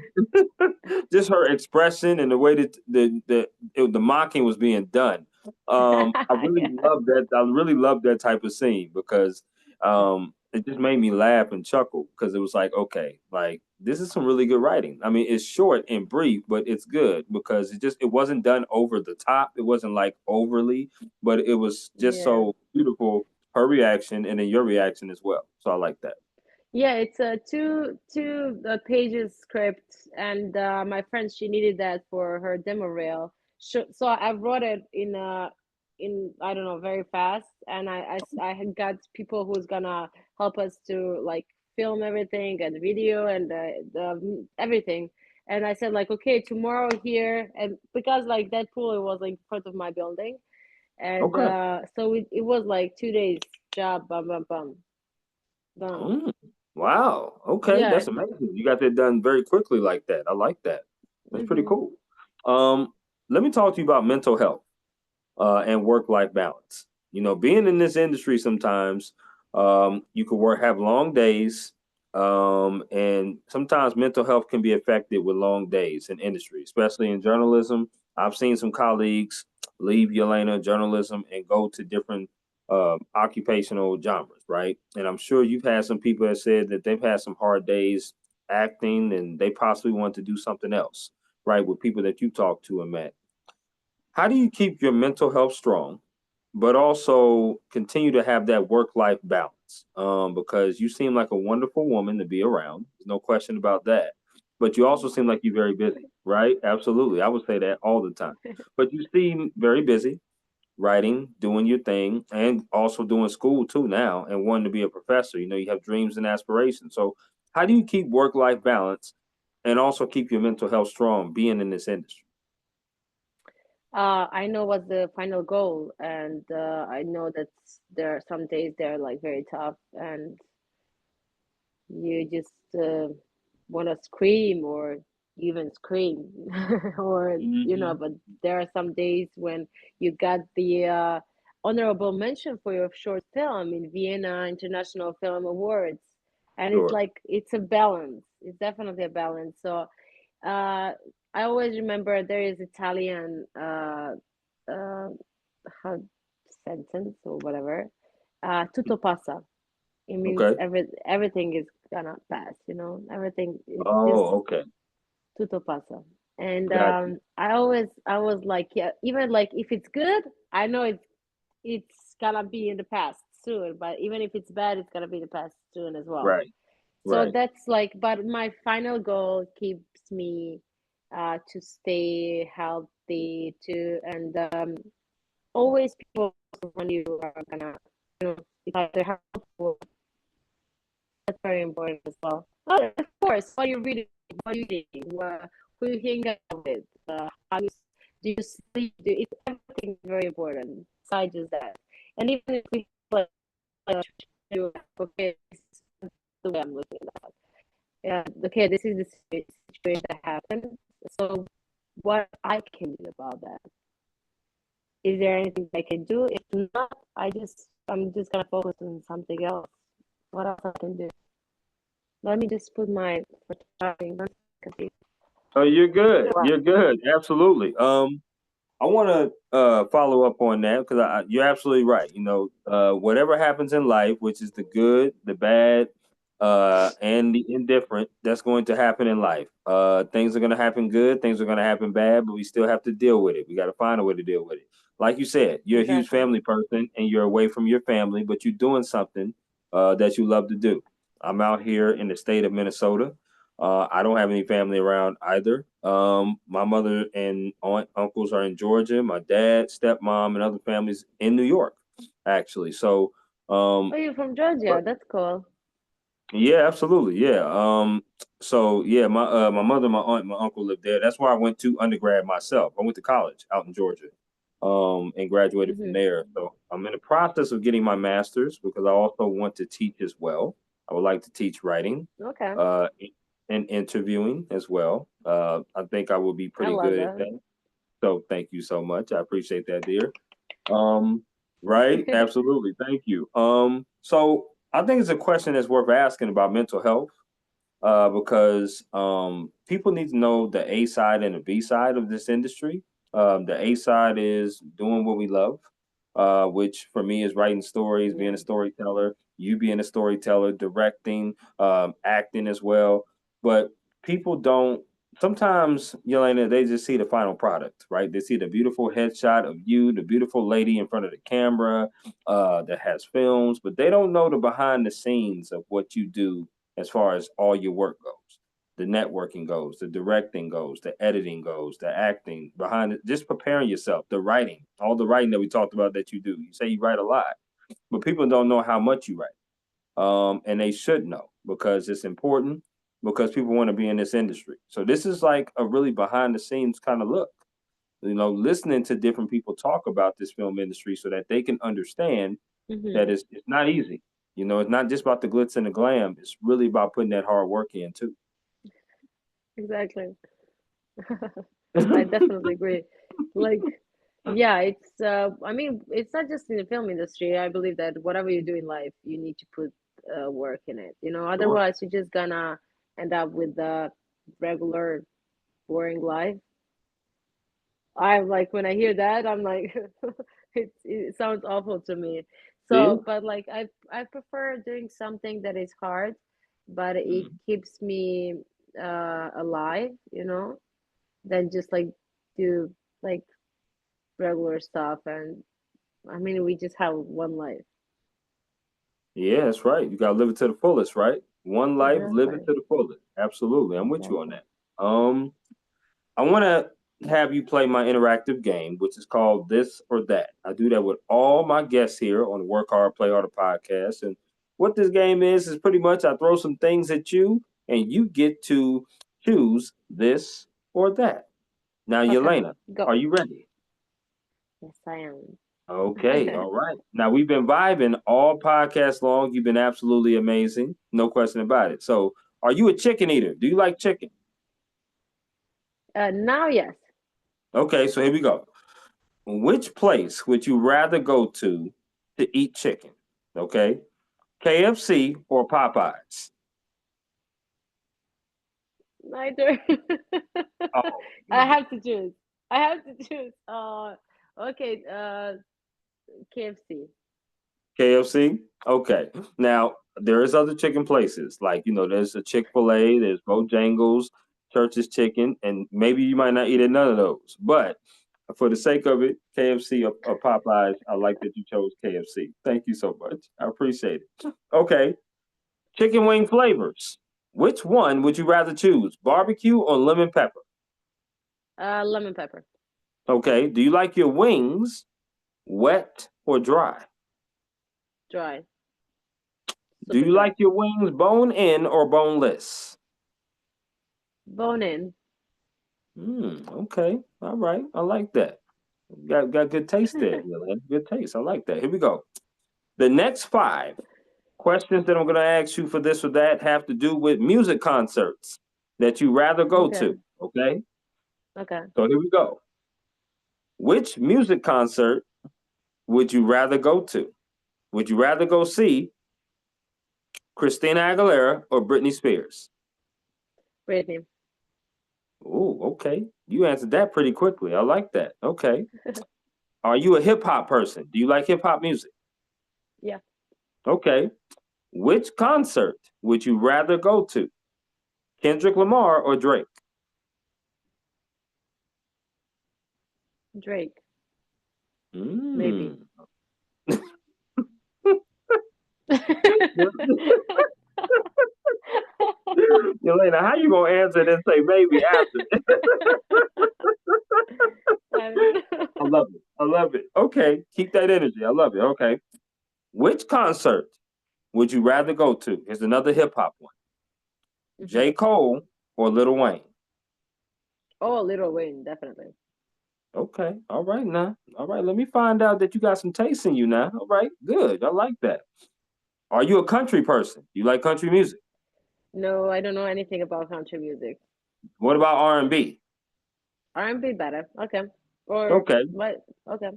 just her expression and the way that the mocking was being done. I really yeah, love that. I really love that type of scene because it just made me laugh and chuckle because it was like, okay, like this is some really good writing. I mean, it's short and brief, but it's good because it wasn't done over the top. It wasn't like overly, but it was just yeah. so beautiful. Her reaction and then your reaction as well. So I like that. Yeah, it's a two pages script, and my friend, she needed that for her demo reel. So I wrote it in, I don't know, very fast, and I had got people who's gonna help us to like film everything and video and the everything. And I said like, okay, tomorrow here, and because like that pool, it was like in front of my building, and Okay. so it was like 2 days job, bum bum bum, done. Mm, wow. Okay, Yeah. that's amazing. You got that done very quickly like that. I like that. That's pretty Mm-hmm. cool. Um, Let me talk to you about mental health and work-life balance. You know, being in this industry sometimes you could have long days, and sometimes mental health can be affected with long days in industry, especially in journalism. I've seen some colleagues leave Jelena journalism and go to different occupational genres, right? And I'm sure you've had some people that said that they've had some hard days acting and they possibly want to do something else, right? With people that you talk to and met. How do you keep your mental health strong, but also continue to have that work life balance? Because you seem like a wonderful woman to be around. There's no question about that. But you also seem like you're very busy, right? Absolutely. I would say that all the time. But you seem very busy writing, doing your thing, and also doing school too now and wanting to be a professor. You know, you have dreams and aspirations. So, how do you keep work life balance and also keep your mental health strong being in this industry? I know what's the final goal, and I know that there are some days they're like very tough, and you just want to scream, or you even scream or Hmm. but there are some days when you got the honorable mention for your short film in Vienna International Film Awards, and it's Sure. like it's a balance, it's definitely a balance. So uh I always remember there is Italian uh how sentence or whatever, tutto passa. It means Okay. everything is gonna pass, everything is just Oh, okay. tutto passa. And Got you. I was like, yeah, even like if it's good, I know it's gonna be in the past soon, but even if it's bad, it's gonna be in the past soon as well. Right. So Right. that's like, but my final goal keeps me to stay healthy too, and always people when you are gonna, if they're helpful, that's very important as well. Oh, of course, what you reading, what you eating, who you hang out with, how you do you sleep, it's everything is very important. Besides just that, and even if we like, okay, this is the way I'm looking at that. Yeah, okay, this is the situation that happened. So, what I can do about that? Is there anything I can do? If not, I'm just gonna focus on something else. What else I can do? Let me just put my charging. Oh, you're good. You're good. Absolutely. I want to follow up on that because you're absolutely right. Whatever happens in life, which is the good, the bad, and the indifferent, that's going to happen in life. Things are going to happen good, things are going to happen bad, but we still have to deal with it. We got to find a way to deal with it. Like you said, you're a huge Exactly. family person and you're away from your family, but you're doing something that you love to do. I'm out here in the state of Minnesota. I don't have any family around either. My mother and aunt, uncles are in Georgia. My dad, stepmom, and other families in New York, actually. So, Oh, um, you're from Georgia. but That's cool. yeah, absolutely, yeah. So yeah, my mother, my aunt, my uncle lived there. That's where I went to undergrad myself. I went to college out in Georgia, and graduated from Hmm. there. So I'm in the process of getting my master's because I also want to teach as well. I would like to teach writing, Okay. uh, and interviewing as well. I think I will be I pretty love good at that. that. So thank you so much. I appreciate that, dear. Um, right, absolutely. Thank you. So I think it's a question that's worth asking about mental health, because people need to know the A side and the B side of this industry. The A side is doing what we love, which for me is writing stories, being a Yeah. storyteller, you being a storyteller, directing, acting as well. But people don't. Sometimes, Yelena, they just see the final product, right? They see the beautiful headshot of you, the beautiful lady in front of the camera, that has films, but they don't know the behind the scenes of what you do as far as all your work goes. The networking goes, the directing goes, the editing goes, the acting behind it, just preparing yourself, the writing, all the writing that we talked about that you do. You say you write a lot, but people don't know how much you write. And they should know because it's important because people want to be in this industry. So this is like a really behind the scenes kind of look, listening to different people talk about this film industry so that they can understand that Hmm. it's not easy. It's not just about the glitz and the glam. It's really about putting that hard work in too. Exactly. I definitely agree. Like, yeah, I mean, it's not just in the film industry. I believe that whatever you do in life, you need to put work in it. Sure. Otherwise you're just gonna end up with a regular, boring life. I'm like, when I hear that, I'm like, it sounds awful to me. See? So, but like, I prefer doing something that is hard, but it Mhm. keeps me alive, than just like do like regular stuff. And I mean, we just have one life. Yeah, that's right. You gotta live it to the fullest, right? One life, live it Exactly. to the fullest. Absolutely. I'm with you on Exactly. that. I wanna have you play my interactive game, which is called This or That. I do that with all my guests here on the Work Hard, Play Harder podcast. And what this game is pretty much I throw some things at you and you get to choose this or that. Now, Okay, Yelena, go. are you ready? Yes, I am. Okay, all right. Now we've been vibing all podcast long. You've been absolutely amazing. No question about it. So, are you a chicken eater? Do you like chicken? Now, yes. Okay, so here we go. Which place would you rather go to eat chicken? Okay, KFC or Popeyes? Neither. Oh, I man. have to choose. I have to choose. Okay. KFC. KFC. Okay. Now there is other chicken places like there's a Chick-fil-A, there's Bojangles, Church's Chicken, and maybe you might not eat at none of those. But for the sake of it, KFC or Popeyes, I like that you chose KFC. Thank you so much. I appreciate it. Okay. Chicken wing flavors. Which one would you rather choose? Barbecue or lemon pepper? Lemon pepper. Okay. Do you like your wings wet or dry? Dry. Do Super you dry. like your wings bone in or boneless? Bone in. Okay. All right. I like that. Got good taste there. Good taste. I like that. Here we go. The next five questions that I'm going to ask you for this or that have to do with music concerts that you rather go Okay. to. Okay. Okay. So here we go. Which music concert would you rather go to? Would you rather go see Christina Aguilera or Britney Spears? Britney. Oh, okay. You answered that pretty quickly. I like that. Okay. Are you a hip hop person? Do you like hip hop music? Yeah. Okay. Which concert would you rather go to? Kendrick Lamar or Drake? Drake. Maybe. Mm. Jelena, how you gonna answer it and say maybe after? I don't know. I love it. I love it. Okay, keep that energy. I love it. Okay. Which concert would you rather go to? Here's another hip hop one. Mhm. J. Cole or Lil Wayne? Oh, Little Wayne, definitely. Okay. All right now. All right. Let me find out that you got some taste in you now. All right. Good. I like that. Are you a country person? You like country music? No, I don't know anything about country music. What about R&B? R&B better. Okay. Or Okay. what? Okay.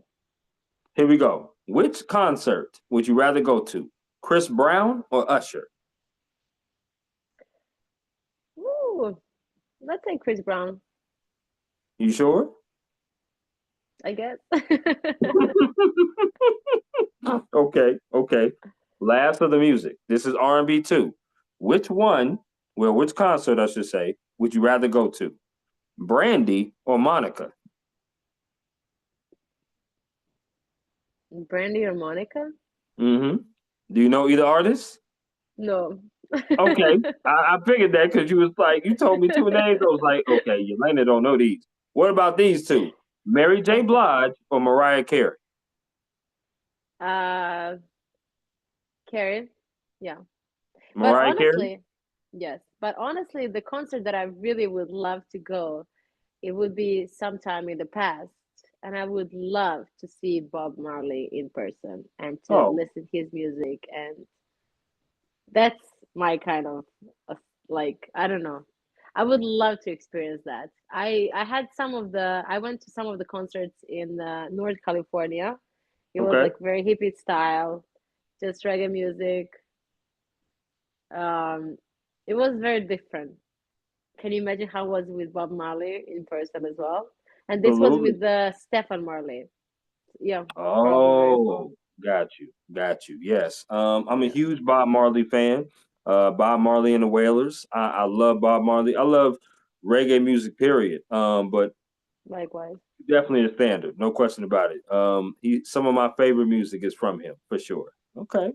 Here we go. Which concert would you rather go to? Chris Brown or Usher? Ooh, let's say Chris Brown, You sure? I guess. Okay. Okay. Last of the music. This is R&B too. Which one, well, which concert I should say, would you rather go to? Brandy or Monica? Brandy or Monica? Mm-hmm. Do you know either artist? No. Okay, I figured that because you was like, you told me two names. I was like, okay, Yelena don't know these. What about these two? Mary J. Okay. Blige or Mariah Carey? Uh, Carrie. Yeah. But Mariah Carey? honestly, yes. But honestly, the concert that I really would love to go, it would be sometime in the past, and I would love to see Bob Marley in person and to Oh, listen to his music, and that's my kind of like I don't know. I would love to experience that. I went to some of the concerts in North California. It was okay. like very hippie style, just reggae music. Um, it was very different. Can you imagine how it was with Bob Marley in person as well? And this was Absolutely. with Stefan Marley. Yeah, probably very Oh, cool. got you. Got you. Yes. I'm a Yeah, huge Bob Marley fan. Bob Marley and the Wailers. I love Bob Marley. I love reggae music, period. But likewise. definitely a standard, no question about it. Some of my favorite music is from him for sure. Okay,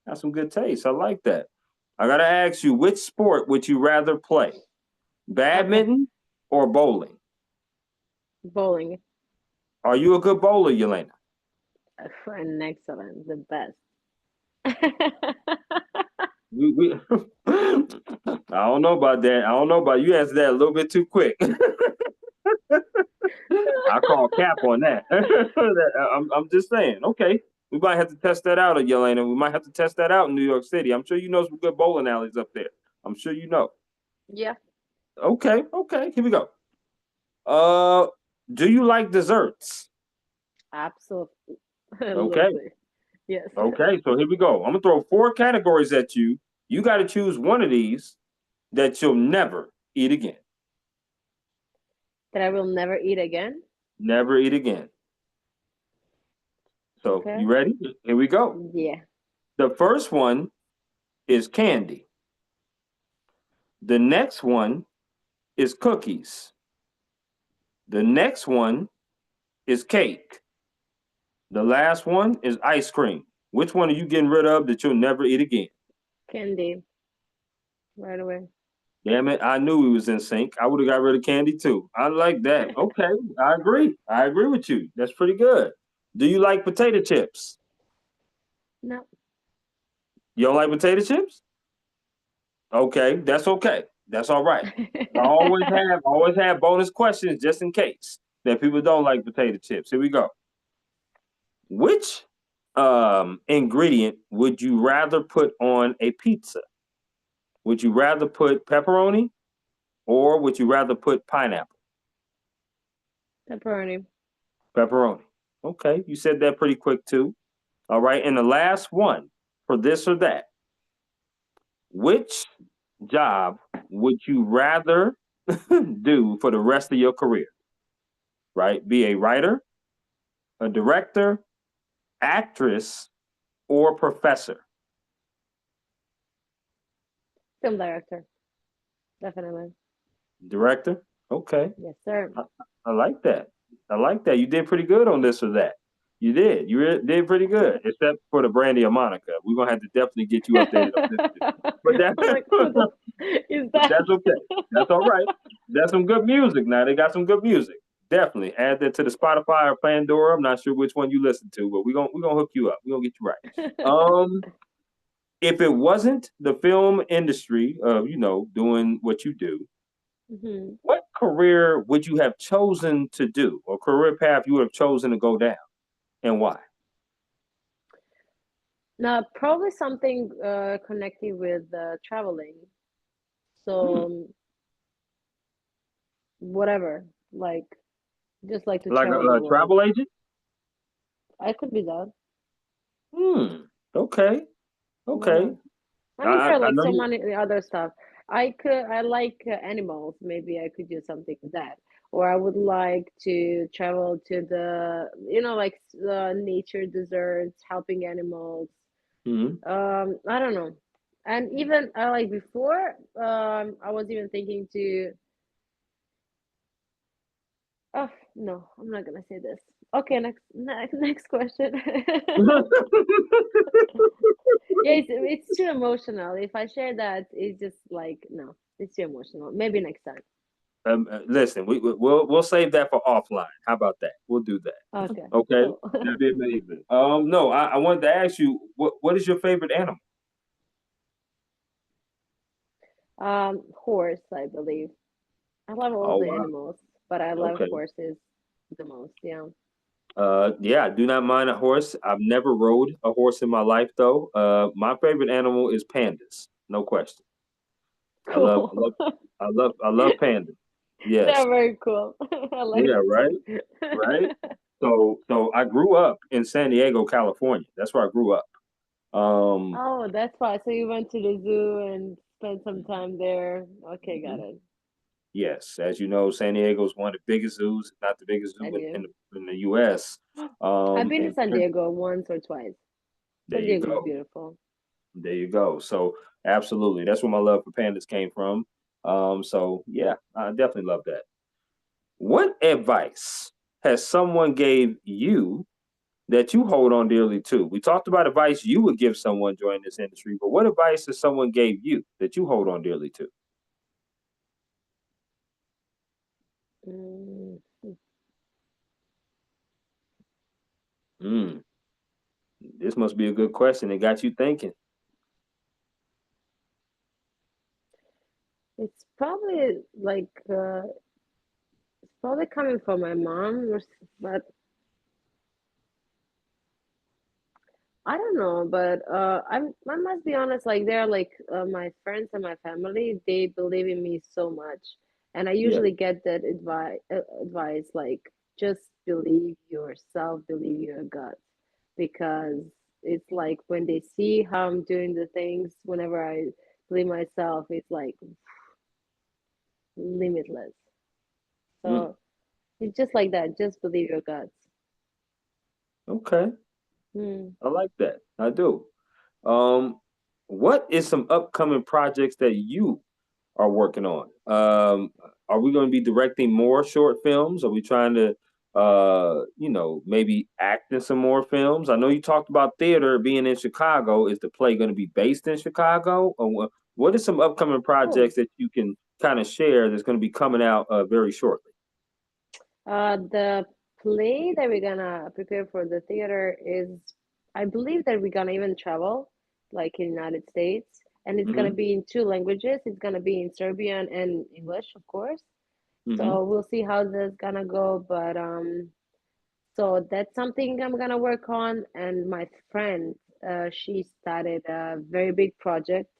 got some good taste. I like that. I gotta ask you, which sport would you rather play? Okay, Badminton or bowling? bowling. Are you a good bowler, Yelena? An excellent, the best. We I don't know about that. I don't know about you. Answered that a little bit too quick. I call cap on that. I'm just saying. Okay, we might have to test that out, Yelena. We might have to test that out in New York City. I'm sure you know some good bowling alleys up there. I'm sure you know. Yeah. Okay, okay. Here we go. Uh, do you like desserts? Absolutely. Okay. Yes. Okay. So here we go. I'm gonna throw four categories at you. You got to choose one of these that you'll never eat again. That I will never eat again. Never eat again. So Okay. you ready? Here we go. Yeah. The first one is candy. The next one is cookies. The next one is cake. The last one is ice cream. Which one are you getting rid of that you'll never eat again? Candy. Right away. Damn it, I knew we was in sync. I would have got rid of candy too. I like that. Okay, I agree. I agree with you. That's pretty good. Do you like potato chips? No. You don't like potato chips? Okay, that's okay. That's all right. I always have bonus questions just in case that people don't like potato chips. Here we go. Which ingredient would you rather put on a pizza? Would you rather put pepperoni or would you rather put pineapple? Pepperoni. Pepperoni. Okay, you said that pretty quick too. All right, and the last one for this or that. Which job would you rather do for the rest of your career? Right? Be a writer, a director, actress, or professor? Film director. Definitely. Director? Okay. Yes, sir. I, I like that. I like that. You did pretty good on this or that. You did. Did pretty good, except for the Brandy or Monica. We're gonna have to definitely get you updated on this too. But that, I'm like, who the is but that? that's okay. That's all right. That's some good music. Now they got some good music. Definitely add that to the Spotify or Pandora. I'm not sure which one you listen to, but we're gonna hook you up. We're gonna get you right. If it wasn't the film industry of doing what you do, Hmm. what career would you have chosen to do, or career path you would have chosen to go down, and why? Now, probably something connected with traveling. Hmm. So, whatever, like, just like to Like travel the a world. travel agent? I could be that. Hmm. Okay. Why Okay. not? I mean, there I, are I like know so you. many other stuff. I like animals. Maybe I could do something with that. Or I would like to travel to like the nature deserts, helping animals. Hmm. I don't know. And even I like before, I was even thinking to, oh no, I'm not gonna say this. Okay, next question. Yeah, it's too emotional. If I share that, it's just like no, it's too emotional. Maybe next time. Listen, we'll save that for offline. How about that? We'll do that. Okay, Okay, cool. that'd be amazing. No, I wanted to ask you what is your favorite animal? Horse, I believe. I love all Oh the wow. animals, but I love Okay. horses the most. Yeah. Yeah, I do not mind a horse. I've never rode a horse in my life though. My favorite animal is pandas. No question. I love, I Cool. love, I love pandas. Yes. They're very cool. I like Yeah. them Right. too. Right. So I grew up in San Diego, California. That's where I grew up. Um, Oh, that's why. So you went to the zoo and spent some time there. Okay, got it. yes, as you know, San Diego is one of the biggest zoos, if not the biggest zoo I in do. the U.S. I've been to And San Diego once or twice. there San you Diego is go. beautiful. There you go. So absolutely, that's where my love for pandas came from. So yeah, I definitely love that. What advice has someone gave you that you hold on dearly to? We talked about advice you would give someone joining this industry, but what advice has someone gave you that you hold on dearly to? Mm, Mm, this must be a good question. It got you thinking. it's probably like it's probably coming from my mom, but I don't know. But I must be honest. Like they're like my friends and my family. They believe in me so much, And I Yeah. usually get that advice like just believe yourself, believe your gut, because it's like when they see how I'm doing the things, whenever I believe myself, it's like limitless. Mm, So it's just like that. Just believe your guts. okay. Hmm. I like that. I do. Um, what is some upcoming projects that you are working on? Are we going to be directing more short films? Are we trying to, maybe act in some more films? I know you talked about theater being in Chicago. Is the play going to be based in Chicago? Or what are some upcoming Cool. projects that you can kind of share that's going to be coming out very shortly? The play that we're gonna prepare for the theater is, I believe that we're gonna even travel, like in United States, and it's gonna Mm-hmm. be in two languages. It's gonna be in Serbian and English, of course. Mm-hmm. So we'll see how that's gonna go, but so that's something I'm gonna work on. And my friend, she started a very big project.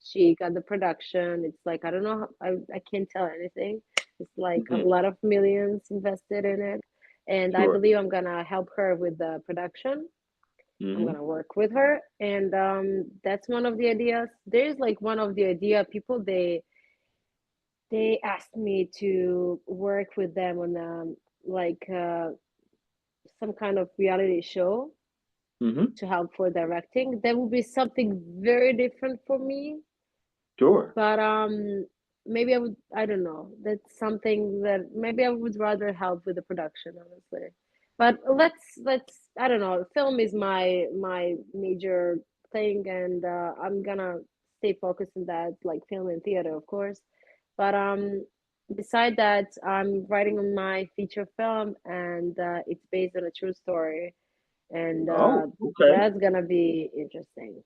She got the production. It's like I don't know. I can't tell anything. It's like a Mm-hmm. lot of millions invested in it, and I Sure. believe I'm gonna help her with the production. I'm Mm-hmm. gonna work with her, and that's one of the ideas. There's like one of the idea people they asked me to work with them on like some kind of reality show Mm-hmm. to help for directing. That would be something very different for me. Sure. But maybe I don't know. That's something that maybe I would rather help with the production, honestly. But let's I don't know. Film is my major thing, and I'm gonna stay focused on that, like film and theater, of course. But beside that, I'm writing on my feature film, and it's based on a true story, and Oh, okay. that's gonna be interesting.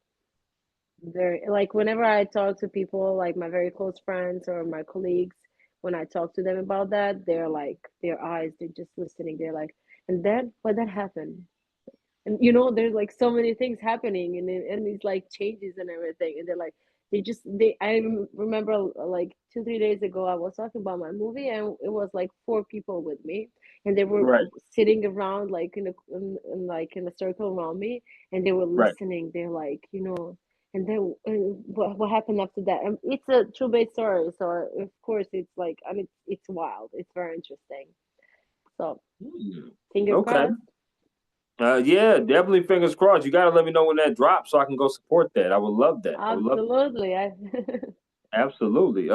Very like whenever I talk to people, like my very close friends or my colleagues, when I talk to them about that, they're like their eyes, they're just listening. They're like, and then what that happened? And there's like so many things happening, and it's like changes and everything, and they're like they I remember like 2 3 days ago I was talking about my movie, and it was like four people with me, and they were Right. sitting around like like in a circle around me, and they were Right. listening. They're like, and then what happened after that? And it's a true based story, so of course it's like, I mean, it's wild, it's very interesting. So Hmm. finger Okay. crossed. Yeah, definitely fingers crossed. You got to let me know when that drops so I can go support that. I would love that. I would love that. Absolutely. I Absolutely.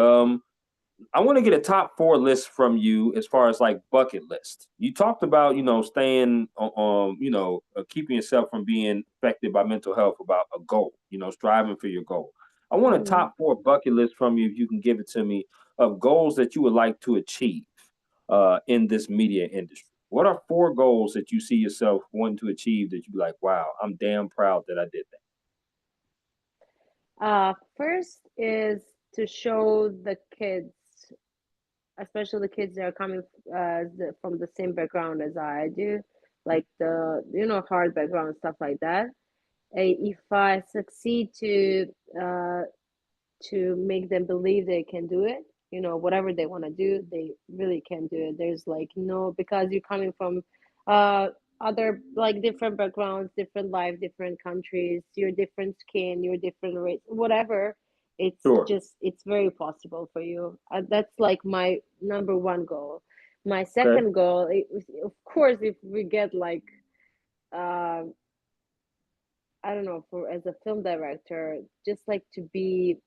I want to get a top four list from you as far as like bucket list. You talked about, staying, keeping yourself from being affected by mental health about a goal, striving for your goal. I want a Mhm. top four bucket list from you, if you can give it to me, of goals that you would like to achieve in this media industry. What are four goals that you see yourself wanting to achieve that you be like, wow, I'm damn proud that I did that? First is to show the kids, especially the kids that are coming from the same background as I do, like the hard background stuff like that. If I succeed uh, to make them believe they can do it, whatever they want to do, they really can do it. There's like no, because you're coming from uh other like different backgrounds, different life, different countries, your different skin, your different race, whatever. Sure. It's very possible for you. That's like my number one goal. My Okay. second goal, of course, if we get like uh, I don't know, for as a film director, just like to be.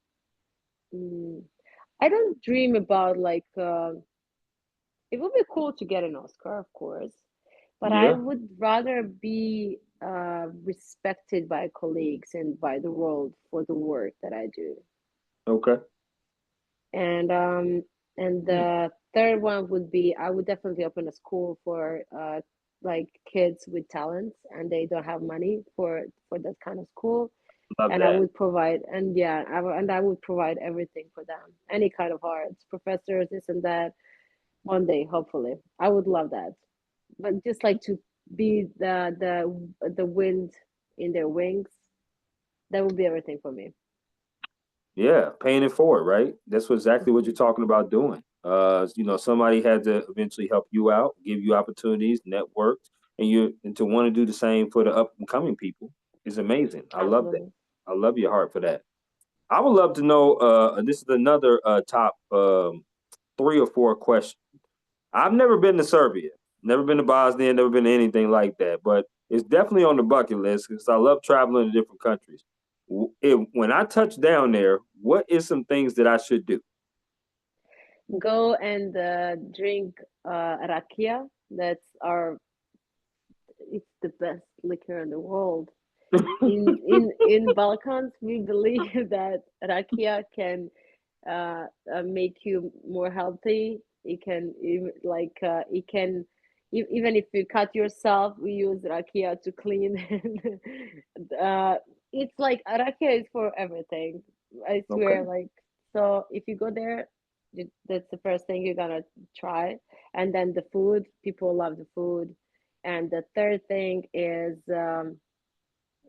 mm, I don't dream about like it would be cool to get an Oscar, of course, but I Yeah. would rather be respected by colleagues and by the world for the work that I do. Okay. And Hmm. the third one would be I would definitely open a school for like kids with talents and they don't have money for that kind of school. Love And I that. would provide, and yeah, and I would provide everything for them, any kind of arts, professors, this and that. One day, hopefully, I would love that. But just like to be the wind in their wings, that would be everything for me. Yeah, paying it forward, right? That's exactly what you're Hmm. talking about doing. Somebody had to eventually help you out, give you opportunities, network, and to want to do the same for the up and coming people is amazing. I love that. Absolutely. I love your heart for that. I would love to know. This is another top three or four questions. I've never been to Serbia, never been to Bosnia, never been to anything like that, but it's definitely on the bucket list because I love traveling to different countries. When I touch down there, what is some things that I should do? Go and drink rakia. That's our. It's the best liquor in the world. In Balkans, we believe that rakia can make you more healthy. It can even if you cut yourself, we use rakia to clean. uh, it's like rakia is for everything. I swear, Okay. like so. If you go there, that's the first thing you're gonna try, and then the food. People love the food, and the third thing is.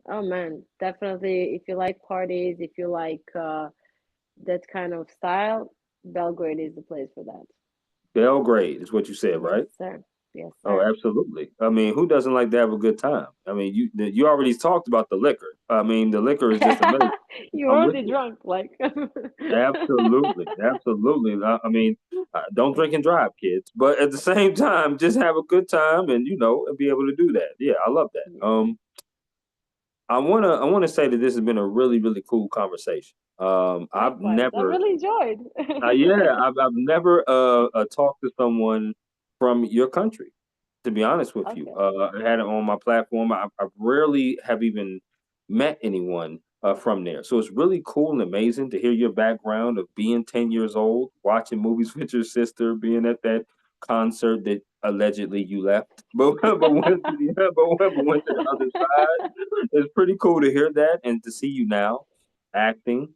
Oh man, definitely. If you like parties, if you like that kind of style, Belgrade is the place for that. Belgrade is what you said, Yes, right? sir. Yes, Oh, sir. absolutely. I mean, who doesn't like to have a good time? I mean, you already talked about the liquor. I mean, the liquor is just amazing. You're I'm with already you. drunk, like. Absolutely, absolutely. I mean, don't drink and drive, kids. But at the same time, just have a good time and and be able to do that. Yeah, I love that. Yeah. I wanna say that this has been a really really cool conversation. I've Likewise, I never really enjoyed. yeah, I've never talked to someone from your country. To be honest with you, Okay. I had it on my platform. I rarely have even met anyone from there, so it's really cool and amazing to hear your background of being 10 years old, watching movies with your sister, being at that concert that allegedly you left, but went to went to the other side. It's pretty cool to hear that and to see you now acting.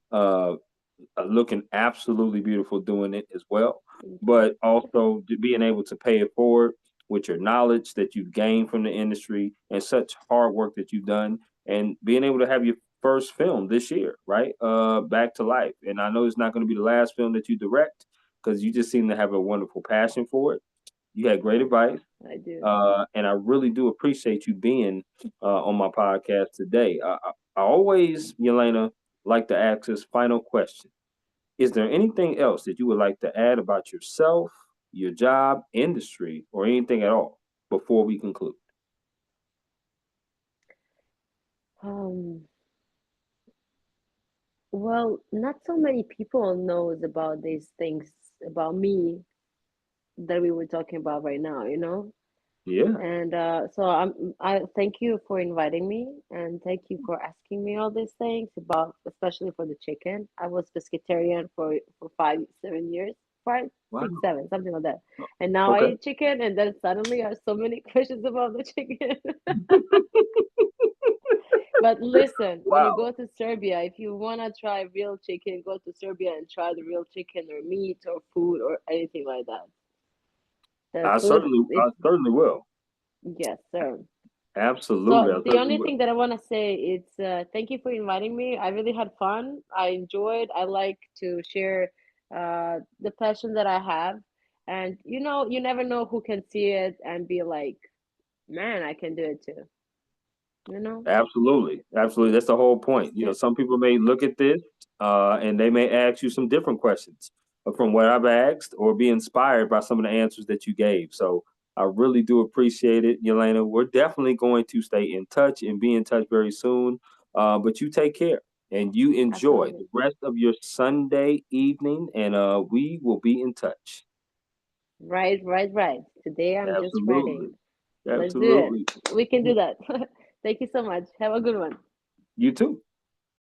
Looking absolutely beautiful doing it as well, Thank you. but also being able to pay it forward with your knowledge that you've gained from the industry and such hard work that you've done, and being able to have your first film this year, right? Back to life. And I know it's not going to be the last film that you direct because you just seem to have a wonderful passion for it. You had great advice. I do. And I really do appreciate you being on my podcast today. I always, Yelena, like to ask this final question. Is there anything else that you would like to add about yourself, your job, industry, or anything at all before we conclude? Um, well, not so many people knows about these things about me that we were talking about right now, you know? Yeah. And I thank you for inviting me and thank you for asking me all these things about, especially for the chicken. I was pescatarian for 5, 7 years, five, Wow. 6, 7, something like that. And now I Okay. eat chicken, and then suddenly I have so many questions about the chicken. But listen, when you Wow. go to Serbia, if you wanna try real chicken, go to Serbia and try the real chicken or meat or food or anything like that. The food, I it's certainly will. yes, sir. Absolutely. I So the certainly only will. thing that I want to say is thank you for inviting me. I really had fun. I enjoyed. I like to share the passion that I have, and you never know who can see it and be like, man, I can do it too. You know, Absolutely. Absolutely. That's the whole that's point. it. Some people may look at this and they may ask you some different questions from what I've asked or be inspired by some of the answers that you gave. So I really do appreciate it, Yelena. We're definitely going to stay in touch and be in touch very soon. But you take care and you enjoy Absolutely. the rest of your Sunday evening, and we will be in touch. Right, right, right. Today I'm just Absolutely. writing. Let's do it. Absolutely. We can do that. Thank you so much. Have a good one. You too.